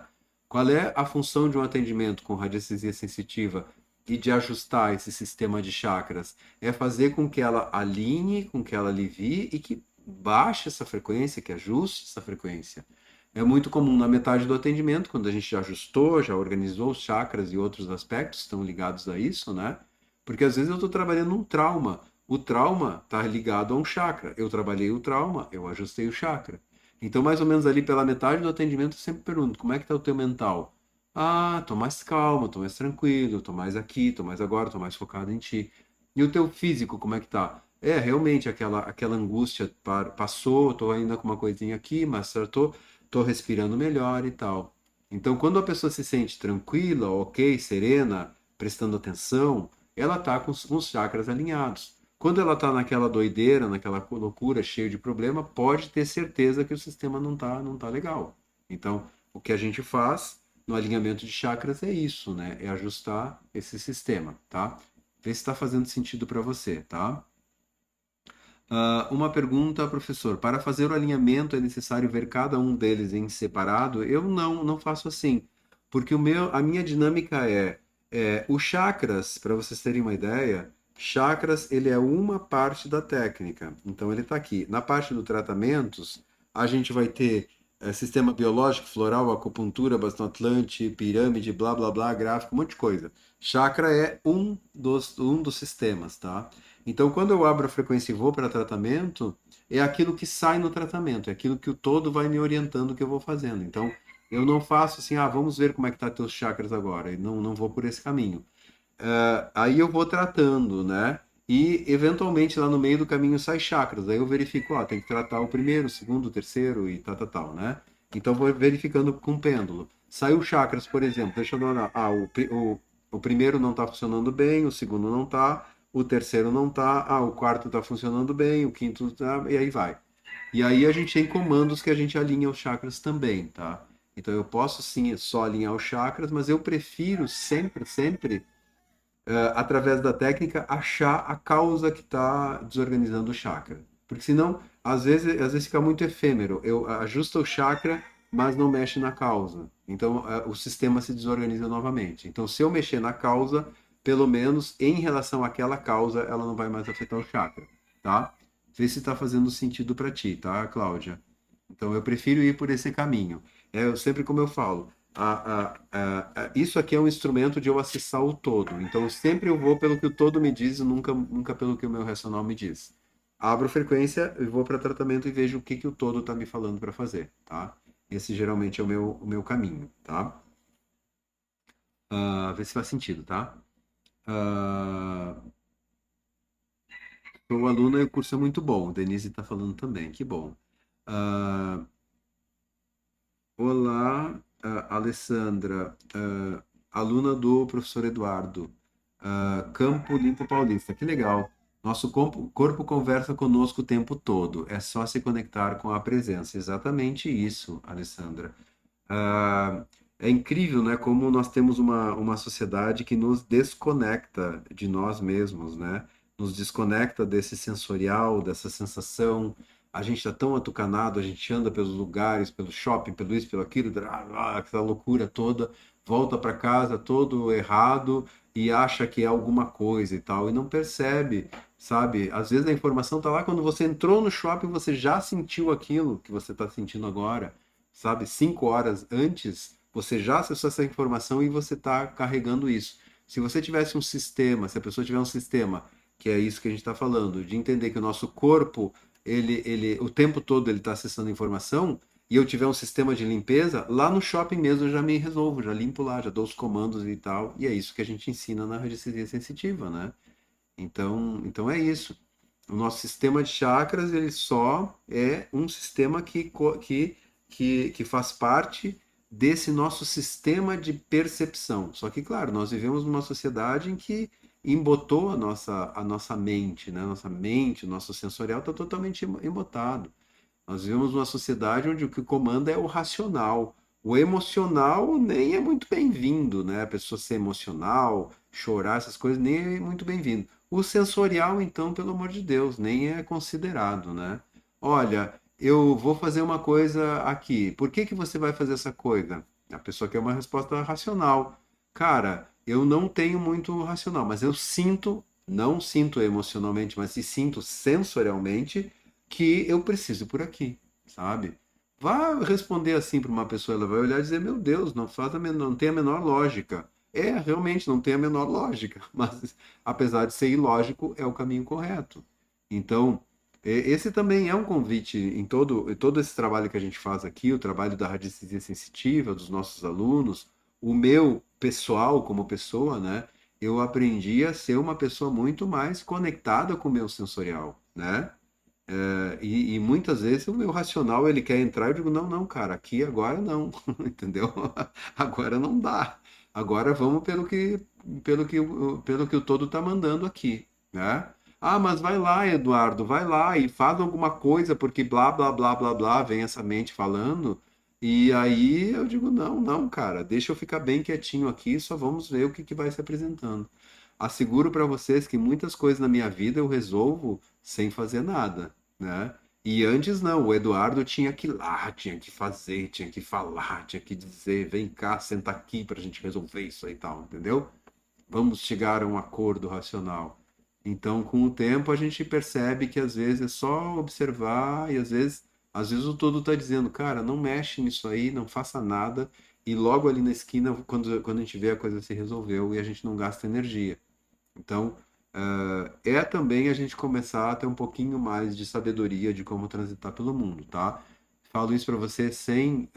Qual é a função de um atendimento com radiestesia sensitiva e de ajustar esse sistema de chakras? É fazer com que ela alinhe, com que ela alivie e que baixe essa frequência, que ajuste essa frequência. É muito comum na metade do atendimento, quando a gente já ajustou, já organizou os chakras e outros aspectos que estão ligados a isso, né? Porque às vezes eu estou trabalhando um trauma. O trauma está ligado a um chakra. Eu trabalhei o trauma, eu ajustei o chakra. Então, mais ou menos ali pela metade do atendimento, eu sempre pergunto: como é que está o teu mental? Ah, tô mais calmo, tô mais tranquilo, tô mais aqui, tô mais agora, tô mais focado em ti. E o teu físico, como é que tá? É, realmente, aquela angústia passou, tô ainda com uma coisinha aqui, mas eu tô respirando melhor e tal. Então, quando a pessoa se sente tranquila, ok, serena, prestando atenção, ela tá com os chakras alinhados. Quando ela tá naquela doideira, naquela loucura, cheio de problema, pode ter certeza que o sistema não tá legal. Então, o que a gente faz no alinhamento de chakras é isso, né? É ajustar esse sistema, tá? Vê se está fazendo sentido para você, tá? Uma pergunta, professor. Para fazer o alinhamento é necessário ver cada um deles em separado? Eu não faço assim, porque a minha dinâmica os chakras, para vocês terem uma ideia, chakras ele é uma parte da técnica. Então ele está aqui. Na parte do tratamentos, a gente vai ter sistema biológico, floral, acupuntura, bastão atlante, pirâmide, blá blá blá, gráfico, um monte de coisa. Chakra é um dos sistemas, tá? Então, quando eu abro a frequência e vou para tratamento, é aquilo que sai no tratamento, é aquilo que o todo vai me orientando o que eu vou fazendo. Então, eu não faço assim, vamos ver como é que tá teus chakras agora, e não vou por esse caminho. Aí eu vou tratando, né? E, eventualmente, lá no meio do caminho sai chakras. Aí eu verifico, tem que tratar o primeiro, o segundo, o terceiro e tal, né? Então, vou verificando com pêndulo. Saiu chakras, por exemplo, deixa eu dar, o primeiro não está funcionando bem, o segundo não está, o terceiro não está, o quarto está funcionando bem, o quinto tá, e aí vai. E aí a gente tem comandos que a gente alinha os chakras também, tá? Então eu posso sim só alinhar os chakras, mas eu prefiro sempre, através da técnica, achar a causa que está desorganizando o chakra. Porque senão, às vezes fica muito efêmero. Eu ajusto o chakra, mas não mexe na causa. Então, o sistema se desorganiza novamente. Então, se eu mexer na causa, pelo menos em relação àquela causa, ela não vai mais afetar o chakra, tá? Vê se está fazendo sentido para ti, tá, Cláudia? Então, eu prefiro ir por esse caminho. Sempre como eu falo, isso aqui é um instrumento de eu acessar o todo. Então, sempre eu vou pelo que o todo me diz e nunca pelo que o meu racional me diz. abro frequência, eu vou para tratamento e vejo o que que o todo está me falando para fazer, tá? Esse geralmente é o meu caminho, tá? Vê se faz sentido, tá? Ah, sou aluna e o curso é muito bom. Denise está falando também, que bom. Ah, olá, Alessandra, aluna do professor Eduardo, Campo Limpo Paulista, que legal. Nosso corpo conversa conosco o tempo todo, é só se conectar com a presença. Exatamente isso, Alessandra. Ah, é incrível, né, como nós temos uma sociedade que nos desconecta de nós mesmos, né? Nos desconecta desse sensorial, dessa sensação. A gente está tão atucanado, a gente anda pelos lugares, pelo shopping, pelo isso, pelo aquilo, aquela loucura toda, volta para casa todo errado e acha que é alguma coisa e tal, e não percebe, sabe? Às vezes a informação está lá quando você entrou no shopping, você já sentiu aquilo que você está sentindo agora, sabe? 5 horas antes, você já acessou essa informação e você está carregando isso. Se você tivesse um sistema, se a pessoa tiver um sistema, que é isso que a gente está falando, de entender que o nosso corpo, o tempo todo ele está acessando informação, e eu tiver um sistema de limpeza, lá no shopping mesmo eu já me resolvo, já limpo lá, já dou os comandos e tal, e é isso que a gente ensina na radiestesia sensitiva, né? Então é isso. O nosso sistema de chakras, ele só é um sistema que faz parte desse nosso sistema de percepção. Só que, claro, nós vivemos numa sociedade em que embotou a nossa mente, né? Nossa mente, o nosso sensorial está totalmente embotado. Nós vivemos numa sociedade onde o que comanda é o racional. O emocional nem é muito bem-vindo, né? A pessoa ser emocional, chorar, essas coisas, nem é muito bem-vindo. O sensorial, então, pelo amor de Deus, nem é considerado, né? Olha, eu vou fazer uma coisa aqui. Por que que você vai fazer essa coisa? A pessoa quer uma resposta racional. Cara, eu não tenho muito racional, mas eu sinto, não sinto emocionalmente, mas se sinto sensorialmente que eu preciso por aqui, sabe? Vá responder assim para uma pessoa, ela vai olhar e dizer, meu Deus, não tem a menor lógica. É, realmente não tem a menor lógica, mas apesar de ser ilógico, é o caminho correto. Então, esse também é um convite em todo esse trabalho que a gente faz aqui, o trabalho da radiestesia sensitiva, dos nossos alunos, o meu pessoal como pessoa, né? Eu aprendi a ser uma pessoa muito mais conectada com o meu sensorial, né? E muitas vezes o meu racional ele quer entrar, eu digo, não, não, cara, aqui agora não, entendeu? Agora não dá. Agora vamos pelo que o todo está mandando aqui, né? Ah, mas vai lá, Eduardo, vai lá e faz alguma coisa, porque blá, blá, blá, blá, blá, vem essa mente falando. E aí eu digo, não, não, cara, deixa eu ficar bem quietinho aqui, só vamos ver o que que vai se apresentando. Asseguro para vocês que muitas coisas na minha vida eu resolvo sem fazer nada, né? E antes não, o Eduardo tinha que ir lá, tinha que fazer, tinha que falar, tinha que dizer, vem cá, senta aqui para a gente resolver isso aí e tal, entendeu? Vamos chegar a um acordo racional. Então, com o tempo, a gente percebe que às vezes é só observar e às vezes o todo está dizendo, cara, não mexe nisso aí, não faça nada, e logo ali na esquina, quando a gente vê a coisa se resolveu e a gente não gasta energia. Então, é também a gente começar a ter um pouquinho mais de sabedoria de como transitar pelo mundo, tá? Falo isso para você sem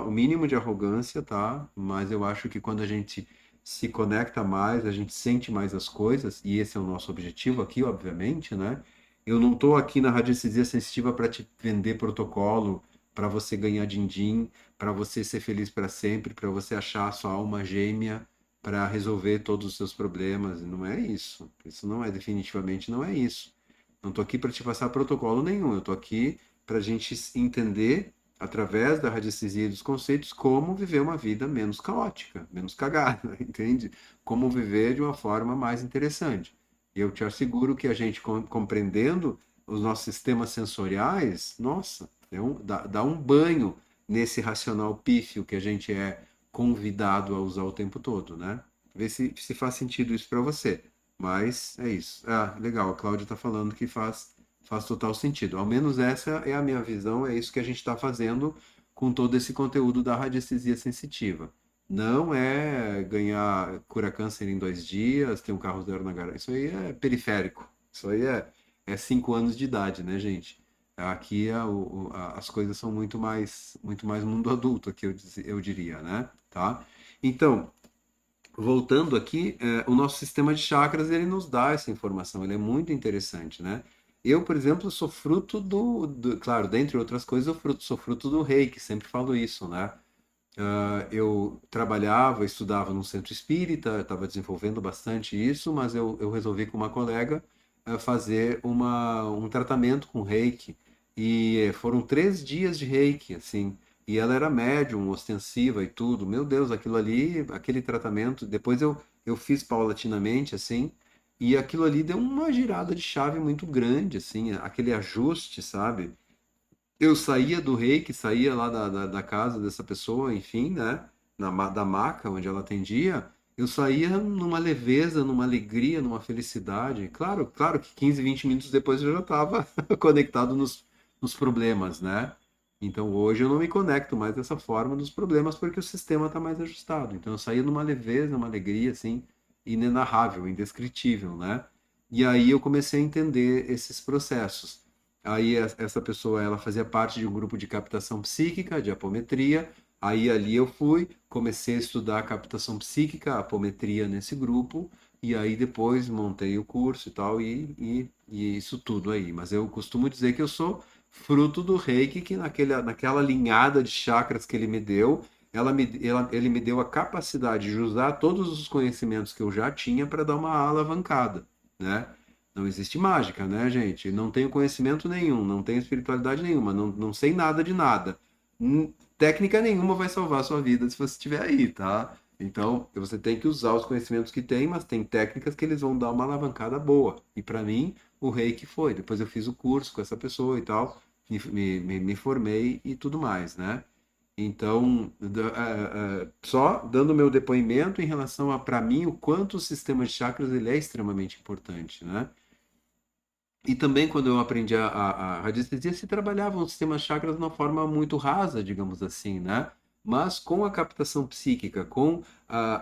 o mínimo de arrogância, tá? Mas eu acho que quando a gente se conecta mais, a gente sente mais as coisas, e esse é o nosso objetivo aqui, obviamente, né? Eu não estou aqui na radiestesia sensitiva para te vender protocolo, para você ganhar din-din, para você ser feliz para sempre, para você achar a sua alma gêmea para resolver todos os seus problemas. Não é isso. Isso não é, definitivamente não é isso. Não estou aqui para te passar protocolo nenhum. Eu estou aqui para a gente entender, através da radiestesia e dos conceitos, como viver uma vida menos caótica, menos cagada, entende? Como viver de uma forma mais interessante. E eu te asseguro que a gente compreendendo os nossos sistemas sensoriais, nossa, dá um banho nesse racional pífio que a gente é convidado a usar o tempo todo, né? Vê se faz sentido isso para você. Mas é isso. Ah, legal, a Cláudia está falando que faz total sentido. Ao menos essa é a minha visão, é isso que a gente está fazendo com todo esse conteúdo da radiestesia sensitiva. Não é ganhar cura câncer em 2 dias, ter um carro zero na garagem. Isso aí é periférico. Isso aí é 5 anos de idade, né, gente? Aqui as coisas são muito mais mundo adulto, aqui eu diria, né? Tá? Então, voltando aqui, o nosso sistema de chakras, ele nos dá essa informação, ele é muito interessante, né? Eu, por exemplo, sou fruto claro, dentre outras coisas, sou fruto do Reiki, sempre falo isso, né? Eu trabalhava, estudava num centro espírita, estava desenvolvendo bastante isso, mas eu resolvi com uma colega fazer um tratamento com Reiki. E foram 3 dias de Reiki, assim. E ela era médium, ostensiva e tudo. Meu Deus, aquilo ali, aquele tratamento. Depois eu fiz paulatinamente, assim. E aquilo ali deu uma girada de chave muito grande, assim. Aquele ajuste, sabe? Eu saía do reiki, saía lá da casa dessa pessoa, enfim, né? Da maca onde ela atendia, eu saía numa leveza, numa alegria, numa felicidade. Claro que 15, 20 minutos depois eu já estava conectado nos problemas, né? Então hoje eu não me conecto mais dessa forma nos problemas porque o sistema está mais ajustado. Então eu saía numa leveza, numa alegria, assim, inenarrável, indescritível, né? E aí eu comecei a entender esses processos. Aí essa pessoa ela fazia parte de um grupo de captação psíquica, de apometria. Aí ali eu fui, comecei a estudar captação psíquica, apometria nesse grupo, e aí depois montei o curso e tal, e isso tudo aí. Mas eu costumo dizer que eu sou fruto do Reiki, que naquela alinhada de chakras que ele me deu, ele me deu a capacidade de usar todos os conhecimentos que eu já tinha para dar uma alavancada, né? Não existe mágica, né, gente? Não tenho conhecimento nenhum, não tenho espiritualidade nenhuma, não sei nada de nada. Técnica nenhuma vai salvar a sua vida se você estiver aí, tá? Então, você tem que usar os conhecimentos que tem, mas tem técnicas que eles vão dar uma alavancada boa. E para mim, o Reiki foi. Depois eu fiz o curso com essa pessoa e tal, me formei e tudo mais, né? Então, só dando meu depoimento em relação a, para mim, o quanto o sistema de chakras ele é extremamente importante, né? E também, quando eu aprendi a radiestesia, se trabalhava o sistema chakras de uma forma muito rasa, digamos assim, né? Mas com a captação psíquica, com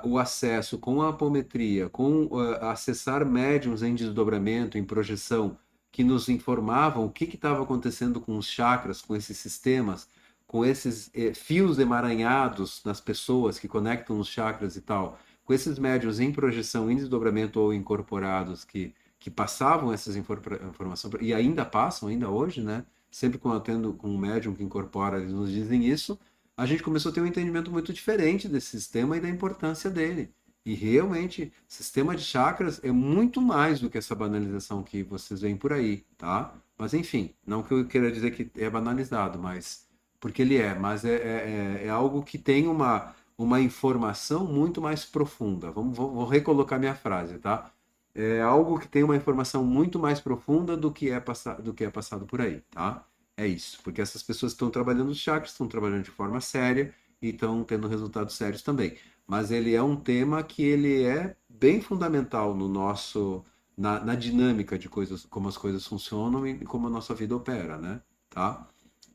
o acesso, com a apometria, com acessar médiums em desdobramento, em projeção, que nos informavam o que estava acontecendo com os chakras, com esses sistemas, com esses fios emaranhados nas pessoas que conectam os chakras e tal, com esses médiums em projeção, em desdobramento ou incorporados que passavam essas informações, e ainda passam, ainda hoje, né? Sempre quando eu atendo com um médium que incorpora, eles nos dizem isso, a gente começou a ter um entendimento muito diferente desse sistema e da importância dele. E realmente, sistema de chakras é muito mais do que essa banalização que vocês veem por aí, tá? Mas enfim, não que eu queira dizer que é banalizado, mas porque ele é, mas é algo que tem uma informação muito mais profunda. Vou recolocar minha frase, tá? É algo que tem uma informação muito mais profunda do que é passado por aí, tá? É isso, porque essas pessoas estão trabalhando os chakras, estão trabalhando de forma séria e estão tendo resultados sérios também. Mas ele é um tema que ele é bem fundamental no na dinâmica de coisas, como as coisas funcionam e como a nossa vida opera, né? Tá?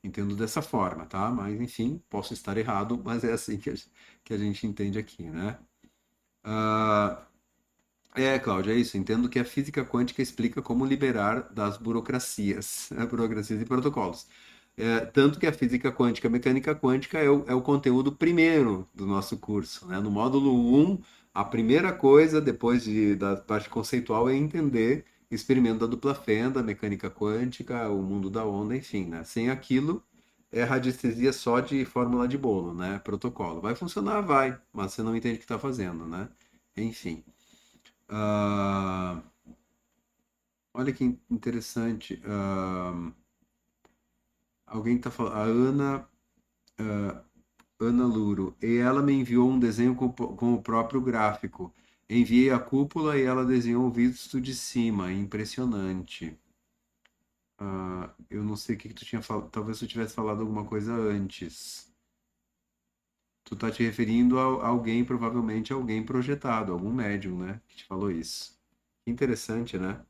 Entendo dessa forma, tá? Mas enfim, posso estar errado, mas é assim que a gente entende aqui, né? Ah, Cláudia, é isso. Entendo que a física quântica explica como liberar das burocracias, burocracias e protocolos. Tanto que a física quântica, a mecânica quântica é o conteúdo primeiro do nosso curso, né? No módulo um, a primeira coisa, da parte conceitual, é entender o experimento da dupla fenda, mecânica quântica, o mundo da onda, enfim, né? Sem aquilo, é radiestesia só de fórmula de bolo, né? Protocolo. Vai funcionar? Vai, mas você não entende o que está fazendo, né? Enfim. Ah, olha que interessante. Alguém está falando. Ana Luro. E ela me enviou um desenho com o próprio gráfico. Enviei a cúpula e ela desenhou o visto de cima. Impressionante. Eu não sei o que tu tinha falado. Talvez tu tivesse falado alguma coisa antes. Tu tá te referindo a alguém, provavelmente alguém projetado, algum médium, né? Que te falou isso. Interessante, né?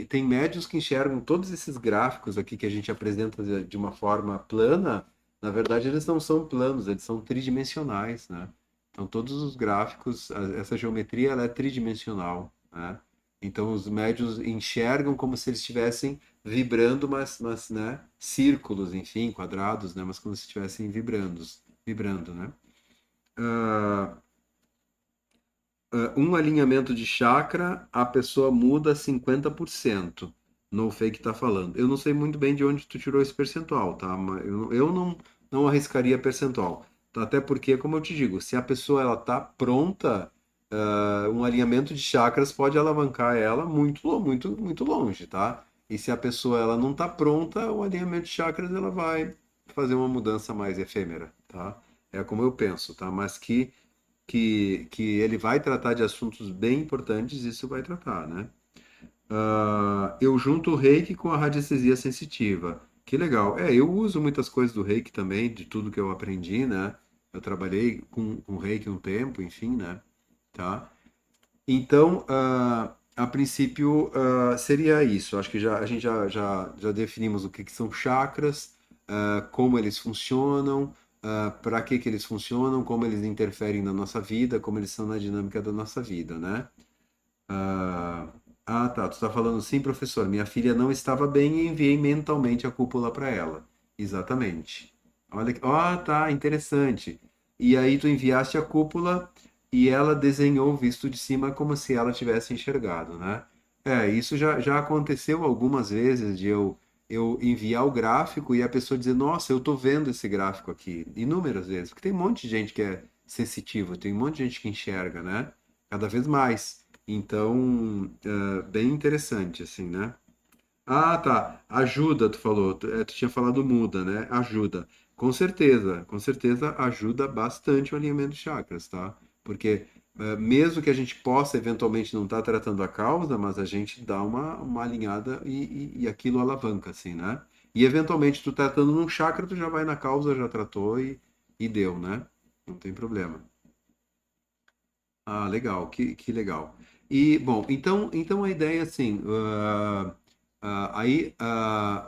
Tem médios que enxergam todos esses gráficos aqui que a gente apresenta de uma forma plana. Na verdade, eles não são planos, eles são tridimensionais, né? Então, todos os gráficos, essa geometria, ela é tridimensional, né? Então os médios enxergam como se eles estivessem vibrando, mas né, círculos, enfim, quadrados, né, mas como se estivessem vibrando, né? Ah, um alinhamento de chakra, a pessoa muda 50% no fake está falando. Eu não sei muito bem de onde tu tirou esse percentual, tá? Mas eu não arriscaria percentual. Tá? Até porque, como eu te digo, se a pessoa ela tá pronta, um alinhamento de chakras pode alavancar ela muito longe, tá? E se a pessoa ela não tá pronta, o alinhamento de chakras ela vai fazer uma mudança mais efêmera, tá? É como eu penso, tá? Mas que ele vai tratar de assuntos bem importantes, isso vai tratar, né? Eu junto o reiki com a radiestesia sensitiva. Que legal. Eu uso muitas coisas do reiki também, de tudo que eu aprendi, né? Eu trabalhei com reiki um tempo, enfim, né? Tá? Então, a princípio, seria isso. Acho que a gente já definimos o que são chakras, como eles funcionam, para que eles funcionam, como eles interferem na nossa vida, como eles são na dinâmica da nossa vida, né? Ah, tá. Tu está falando, sim, professor. Minha filha não estava bem e enviei mentalmente a cúpula para ela. Exatamente. Olha, tá, interessante. E aí tu enviaste a cúpula e ela desenhou visto de cima como se ela tivesse enxergado, né? Isso já aconteceu algumas vezes de eu enviar o gráfico e a pessoa dizer, nossa, eu tô vendo esse gráfico aqui. Inúmeras vezes. Porque tem um monte de gente que é sensitiva, tem um monte de gente que enxerga, né? Cada vez mais. Então, bem interessante, assim, né? Ah, tá. Ajuda, tu falou. Tu tinha falado muda, né? Ajuda. Com certeza ajuda bastante o alinhamento de chakras, tá? Porque mesmo que a gente possa eventualmente não estar tratando a causa, mas a gente dá uma alinhada e aquilo alavanca, assim, né? E eventualmente tu tratando num chakra, tu já vai na causa, já tratou e deu, né? Não tem problema. Ah, legal, que legal. E, bom, então a ideia, assim,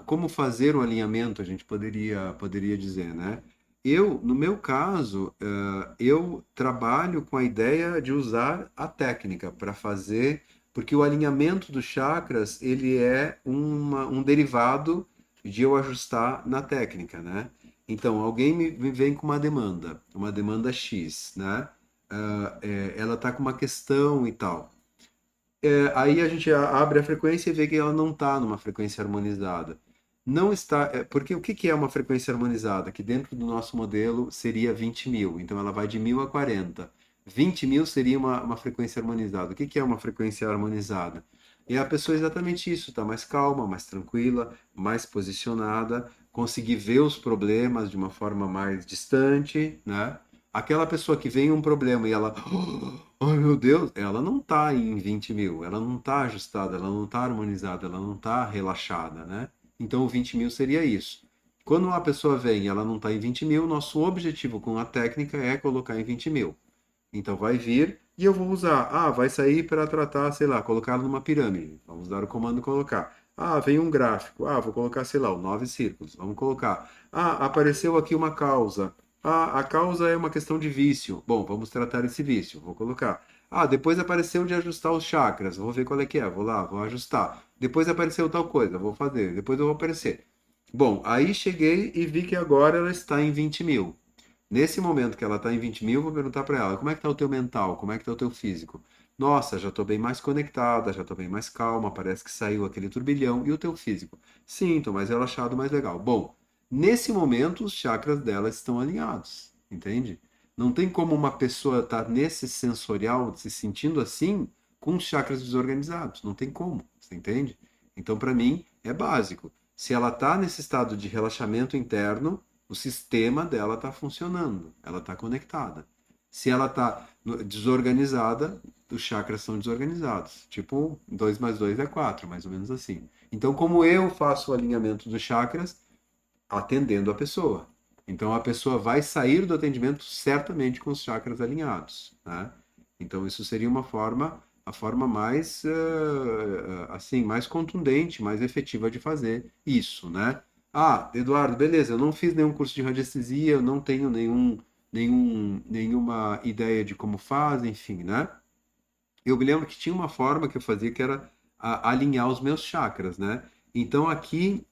como fazer o alinhamento, a gente poderia dizer, né? No meu caso, eu trabalho com a ideia de usar a técnica para fazer, porque o alinhamento dos chakras, ele é um derivado de eu ajustar na técnica, né? Então, alguém me vem com uma demanda X, né? Ela está com uma questão e tal. Aí a gente abre a frequência e vê que ela não está numa frequência harmonizada. Não está, porque o que que é uma frequência harmonizada? Que dentro do nosso modelo seria 20.000, então ela vai de 1.000 a 40. 20.000 seria uma frequência harmonizada. O que que é uma frequência harmonizada? É a pessoa exatamente isso, está mais calma, mais tranquila, mais posicionada, conseguir ver os problemas de uma forma mais distante, né? Aquela pessoa que vem um problema e ela, oh meu Deus, ela não está em 20.000, ela não está ajustada, ela não está harmonizada, ela não está relaxada, né? Então o 20.000 seria isso. Quando uma pessoa vem e ela não está em 20.000, nosso objetivo com a técnica é colocar em 20.000. Então vai vir e eu vou usar. Vai sair para tratar, sei lá, colocar numa pirâmide. Vamos dar o comando colocar. Vem um gráfico. Vou colocar, sei lá, 9 círculos. Vamos colocar. Apareceu aqui uma causa. A causa é uma questão de vício. Bom, vamos tratar esse vício. Vou colocar. Depois apareceu de ajustar os chakras. Vou ver qual é que é. Vou lá, vou ajustar. Depois apareceu tal coisa. Vou fazer. Depois eu vou aparecer. Bom, aí cheguei e vi que agora ela está em 20.000. Nesse momento que ela está em 20.000, eu vou perguntar para ela, como é que está o teu mental? Como é que está o teu físico? Nossa, já estou bem mais conectada, já estou bem mais calma, parece que saiu aquele turbilhão. E o teu físico? Sim, estou mais relaxado, mais legal. Bom, nesse momento os chakras dela estão alinhados, entende? Não tem como uma pessoa estar nesse sensorial, se sentindo assim, com os chakras desorganizados. Não tem como, você entende? Então, para mim, é básico. Se ela está nesse estado de relaxamento interno, o sistema dela está funcionando, ela está conectada. Se ela está desorganizada, os chakras são desorganizados. Tipo, 2 mais 2 é 4, mais ou menos assim. Então, como eu faço o alinhamento dos chakras? Atendendo a pessoa. Então, a pessoa vai sair do atendimento certamente com os chakras alinhados, né? Então, isso seria a forma mais, assim, mais contundente, mais efetiva de fazer isso, né? Eduardo, beleza, eu não fiz nenhum curso de radiestesia, eu não tenho nenhuma ideia de como faz, enfim, né? eu me lembro que tinha uma forma que eu fazia que era alinhar os meus chakras, né? Então aqui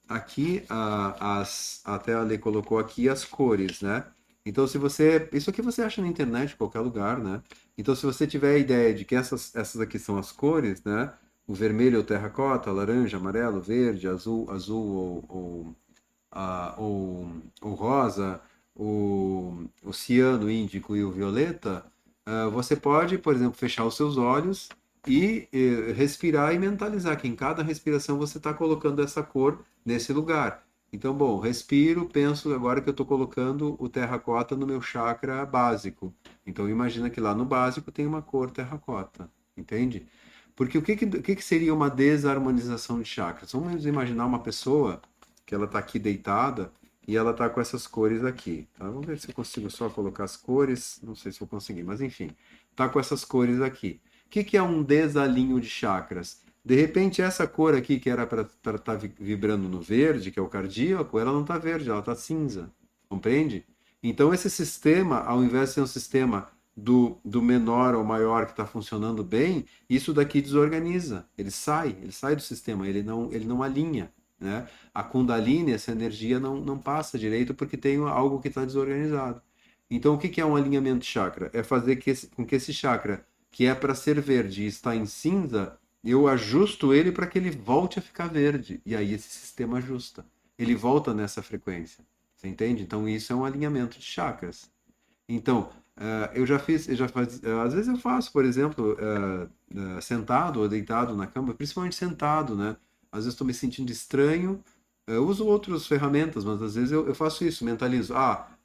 até a Lê colocou aqui as cores, né? Então se você, isso aqui você acha na internet, em qualquer lugar, né? Então se você tiver a ideia de que essas aqui são as cores, né? O vermelho é o terracota, laranja, amarelo, verde, azul o rosa, o ciano, o índico e o violeta, você pode, por exemplo, fechar os seus olhos e respirar e mentalizar que em cada respiração você está colocando essa cor nesse lugar. Então, bom, respiro, penso agora que eu estou colocando o terracota no meu chakra básico. Então, imagina que lá no básico tem uma cor terracota, entende? Porque o que seria uma desarmonização de chakras? Vamos imaginar uma pessoa que ela está aqui deitada e ela está com essas cores aqui. Tá? Vamos ver se eu consigo só colocar as cores. Não sei se vou conseguir, mas enfim, está com essas cores aqui. O que é um desalinho de chakras? De repente, essa cor aqui, que era para estar vibrando no verde, que é o cardíaco, ela não está verde, ela está cinza. Compreende? Então, esse sistema, ao invés de ser um sistema do menor ao maior que está funcionando bem, isso daqui desorganiza. Ele sai do sistema, ele não alinha. Né? A Kundalini, essa energia não passa direito porque tem algo que está desorganizado. Então, o que é um alinhamento de chakra? É fazer com que esse chakra, que é para ser verde e está em cinza, eu ajusto ele para que ele volte a ficar verde. E aí esse sistema ajusta. Ele volta nessa frequência. Você entende? Então, isso é um alinhamento de chakras. Então, às vezes eu faço, por exemplo, sentado ou deitado na cama, principalmente sentado, né? Às vezes estou me sentindo estranho, eu uso outras ferramentas, mas às vezes eu faço isso, mentalizo.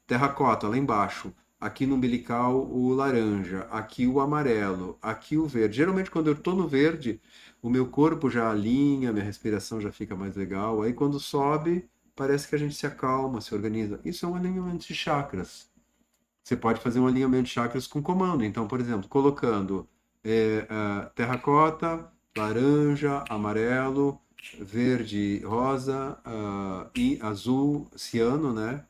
Terracota lá embaixo, aqui no umbilical o laranja, aqui o amarelo, aqui o verde. Geralmente quando eu estou no verde, o meu corpo já alinha, minha respiração já fica mais legal. Aí quando sobe, parece que a gente se acalma, se organiza. Isso é um alinhamento de chakras. Você pode fazer um alinhamento de chakras com comando. Então, por exemplo, colocando terracota, laranja, amarelo, verde, rosa, e azul, ciano, né?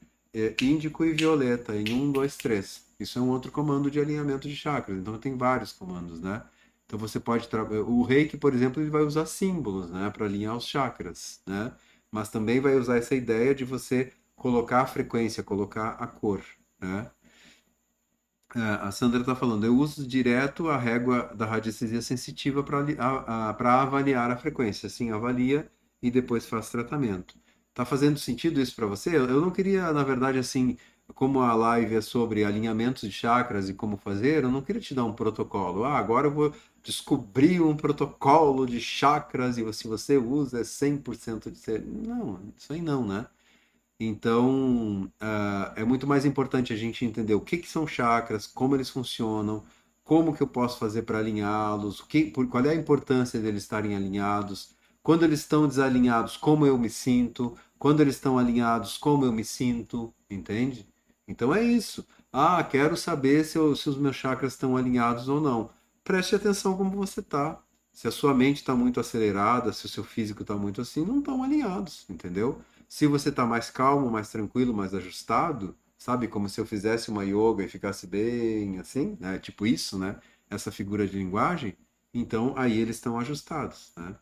Índico e violeta em um, 2, 3. Isso é um outro comando de alinhamento de chakras. Então, tem vários comandos, né? Então, você pode... O reiki, por exemplo, ele vai usar símbolos, né? Para alinhar os chakras, né? Mas também vai usar essa ideia de você colocar a frequência, colocar a cor, né? A Sandra está falando, eu uso direto a régua da radiestesia sensitiva para avaliar a frequência. Assim, avalia e depois faz tratamento. Tá fazendo sentido isso para você? Eu não queria, na verdade, assim, como a live é sobre alinhamentos de chakras e como fazer, eu não queria te dar um protocolo. Agora eu vou descobrir um protocolo de chakras e se você usa é 100% de ser. Não, isso aí não, né? Então, é muito mais importante a gente entender o que são chakras, como eles funcionam, como que eu posso fazer para alinhá-los, qual é a importância deles estarem alinhados, quando eles estão desalinhados, como eu me sinto, quando eles estão alinhados, como eu me sinto, entende? Então é isso. Quero saber se os meus chakras estão alinhados ou não. Preste atenção como você está. Se a sua mente está muito acelerada, se o seu físico está muito assim, não estão alinhados, entendeu? Se você está mais calmo, mais tranquilo, mais ajustado, sabe? Como se eu fizesse uma yoga e ficasse bem assim, né? Tipo isso, né? Essa figura de linguagem. Então, aí eles estão ajustados, né?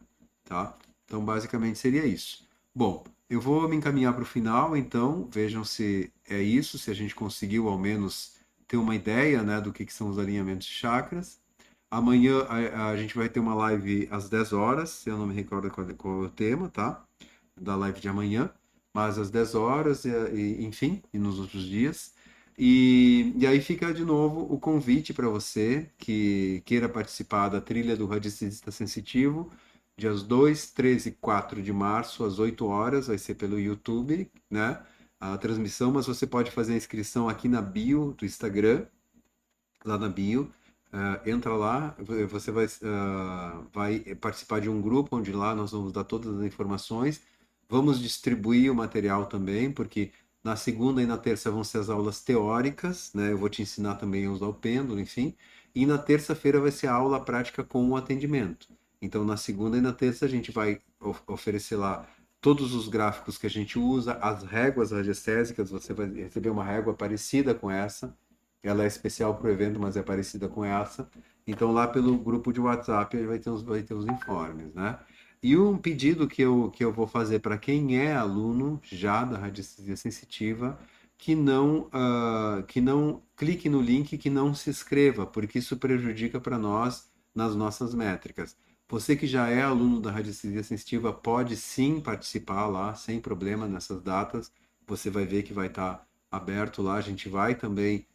Tá? Então, basicamente seria isso. Bom, eu vou me encaminhar para o final, então vejam se é isso, se a gente conseguiu ao menos ter uma ideia, né, do que são os alinhamentos de chakras. Amanhã a gente vai ter uma live às 10 horas, se eu não me recordo qual é o tema, tá? Da live de amanhã, mas às 10 horas, enfim, e nos outros dias. E aí fica de novo o convite para você que queira participar da trilha do Radiestesista Sensitivo, dias 2, 13 e 4 de março, às 8 horas, vai ser pelo YouTube, né? A transmissão, mas você pode fazer a inscrição aqui na bio do Instagram, lá na bio. Entra lá, você vai participar de um grupo onde lá nós vamos dar todas as informações. Vamos distribuir o material também, porque na segunda e na terça vão ser as aulas teóricas, né? Eu vou te ensinar também a usar o pêndulo, enfim. E na terça-feira vai ser a aula prática com o atendimento. Então, na segunda e na terça a gente vai oferecer lá todos os gráficos que a gente usa, as réguas radiestésicas, você vai receber uma régua parecida com essa, ela é especial para o evento, mas é parecida com essa. Então, lá pelo grupo de WhatsApp vai ter os informes, né? E um pedido que eu vou fazer para quem é aluno já da radiestesia sensitiva, que não clique no link, que não se inscreva, porque isso prejudica para nós nas nossas métricas. Você que já é aluno da radiestesia sensitiva pode sim participar lá, sem problema, nessas datas. Você vai ver que vai estar aberto lá. A gente vai também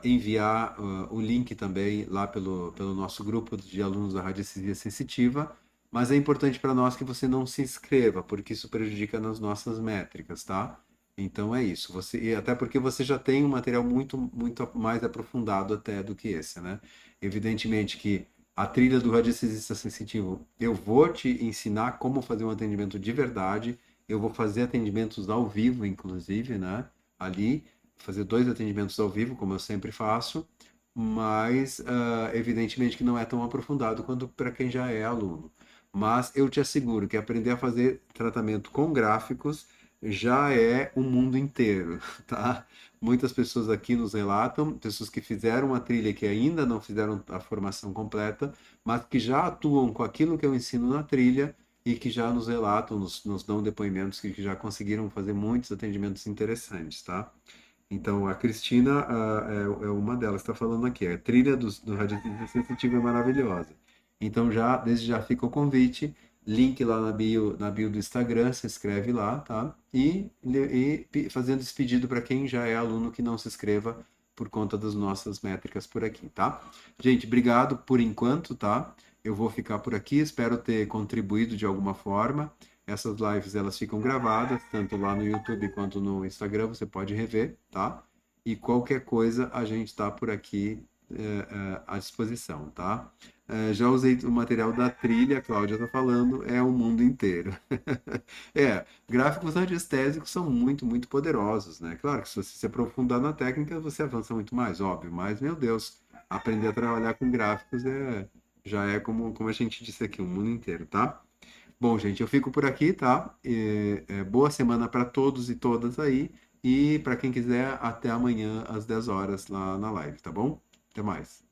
enviar o link também lá pelo nosso grupo de alunos da radiestesia sensitiva. Mas é importante para nós que você não se inscreva, porque isso prejudica nas nossas métricas, tá? Então é isso. E até porque você já tem um material muito mais aprofundado até do que esse, né? Evidentemente que a trilha do radiestesista sensitivo, eu vou te ensinar como fazer um atendimento de verdade. Eu vou fazer atendimentos ao vivo, inclusive, né? Ali, fazer 2 atendimentos ao vivo, como eu sempre faço, mas evidentemente que não é tão aprofundado quanto para quem já é aluno. Mas eu te asseguro que aprender a fazer tratamento com gráficos já é o mundo inteiro, tá? Muitas pessoas aqui nos relatam, pessoas que fizeram a trilha que ainda não fizeram a formação completa, mas que já atuam com aquilo que eu ensino na trilha e que já nos relatam, nos dão depoimentos que já conseguiram fazer muitos atendimentos interessantes, tá? Então, a Cristina é uma delas que está falando aqui. A trilha do Radioativo Sensitivo é maravilhosa. Então, desde já fica o convite. Link lá na bio do Instagram, se inscreve lá, tá? Fazendo esse pedido para quem já é aluno que não se inscreva por conta das nossas métricas por aqui, tá? Gente, obrigado por enquanto, tá? Eu vou ficar por aqui, espero ter contribuído de alguma forma. Essas lives elas ficam gravadas, tanto lá no YouTube quanto no Instagram, você pode rever, tá? E qualquer coisa a gente está por aqui à disposição, tá? Já usei o material da trilha, a Cláudia está falando, é o mundo inteiro. Gráficos radiestésicos são muito poderosos, né? Claro que se você se aprofundar na técnica, você avança muito mais, óbvio, mas, meu Deus, aprender a trabalhar com gráficos já é como a gente disse aqui, o mundo inteiro, tá? Bom, gente, eu fico por aqui, tá? Boa semana para todos e todas aí. E para quem quiser, até amanhã às 10 horas lá na live, tá bom? Até mais.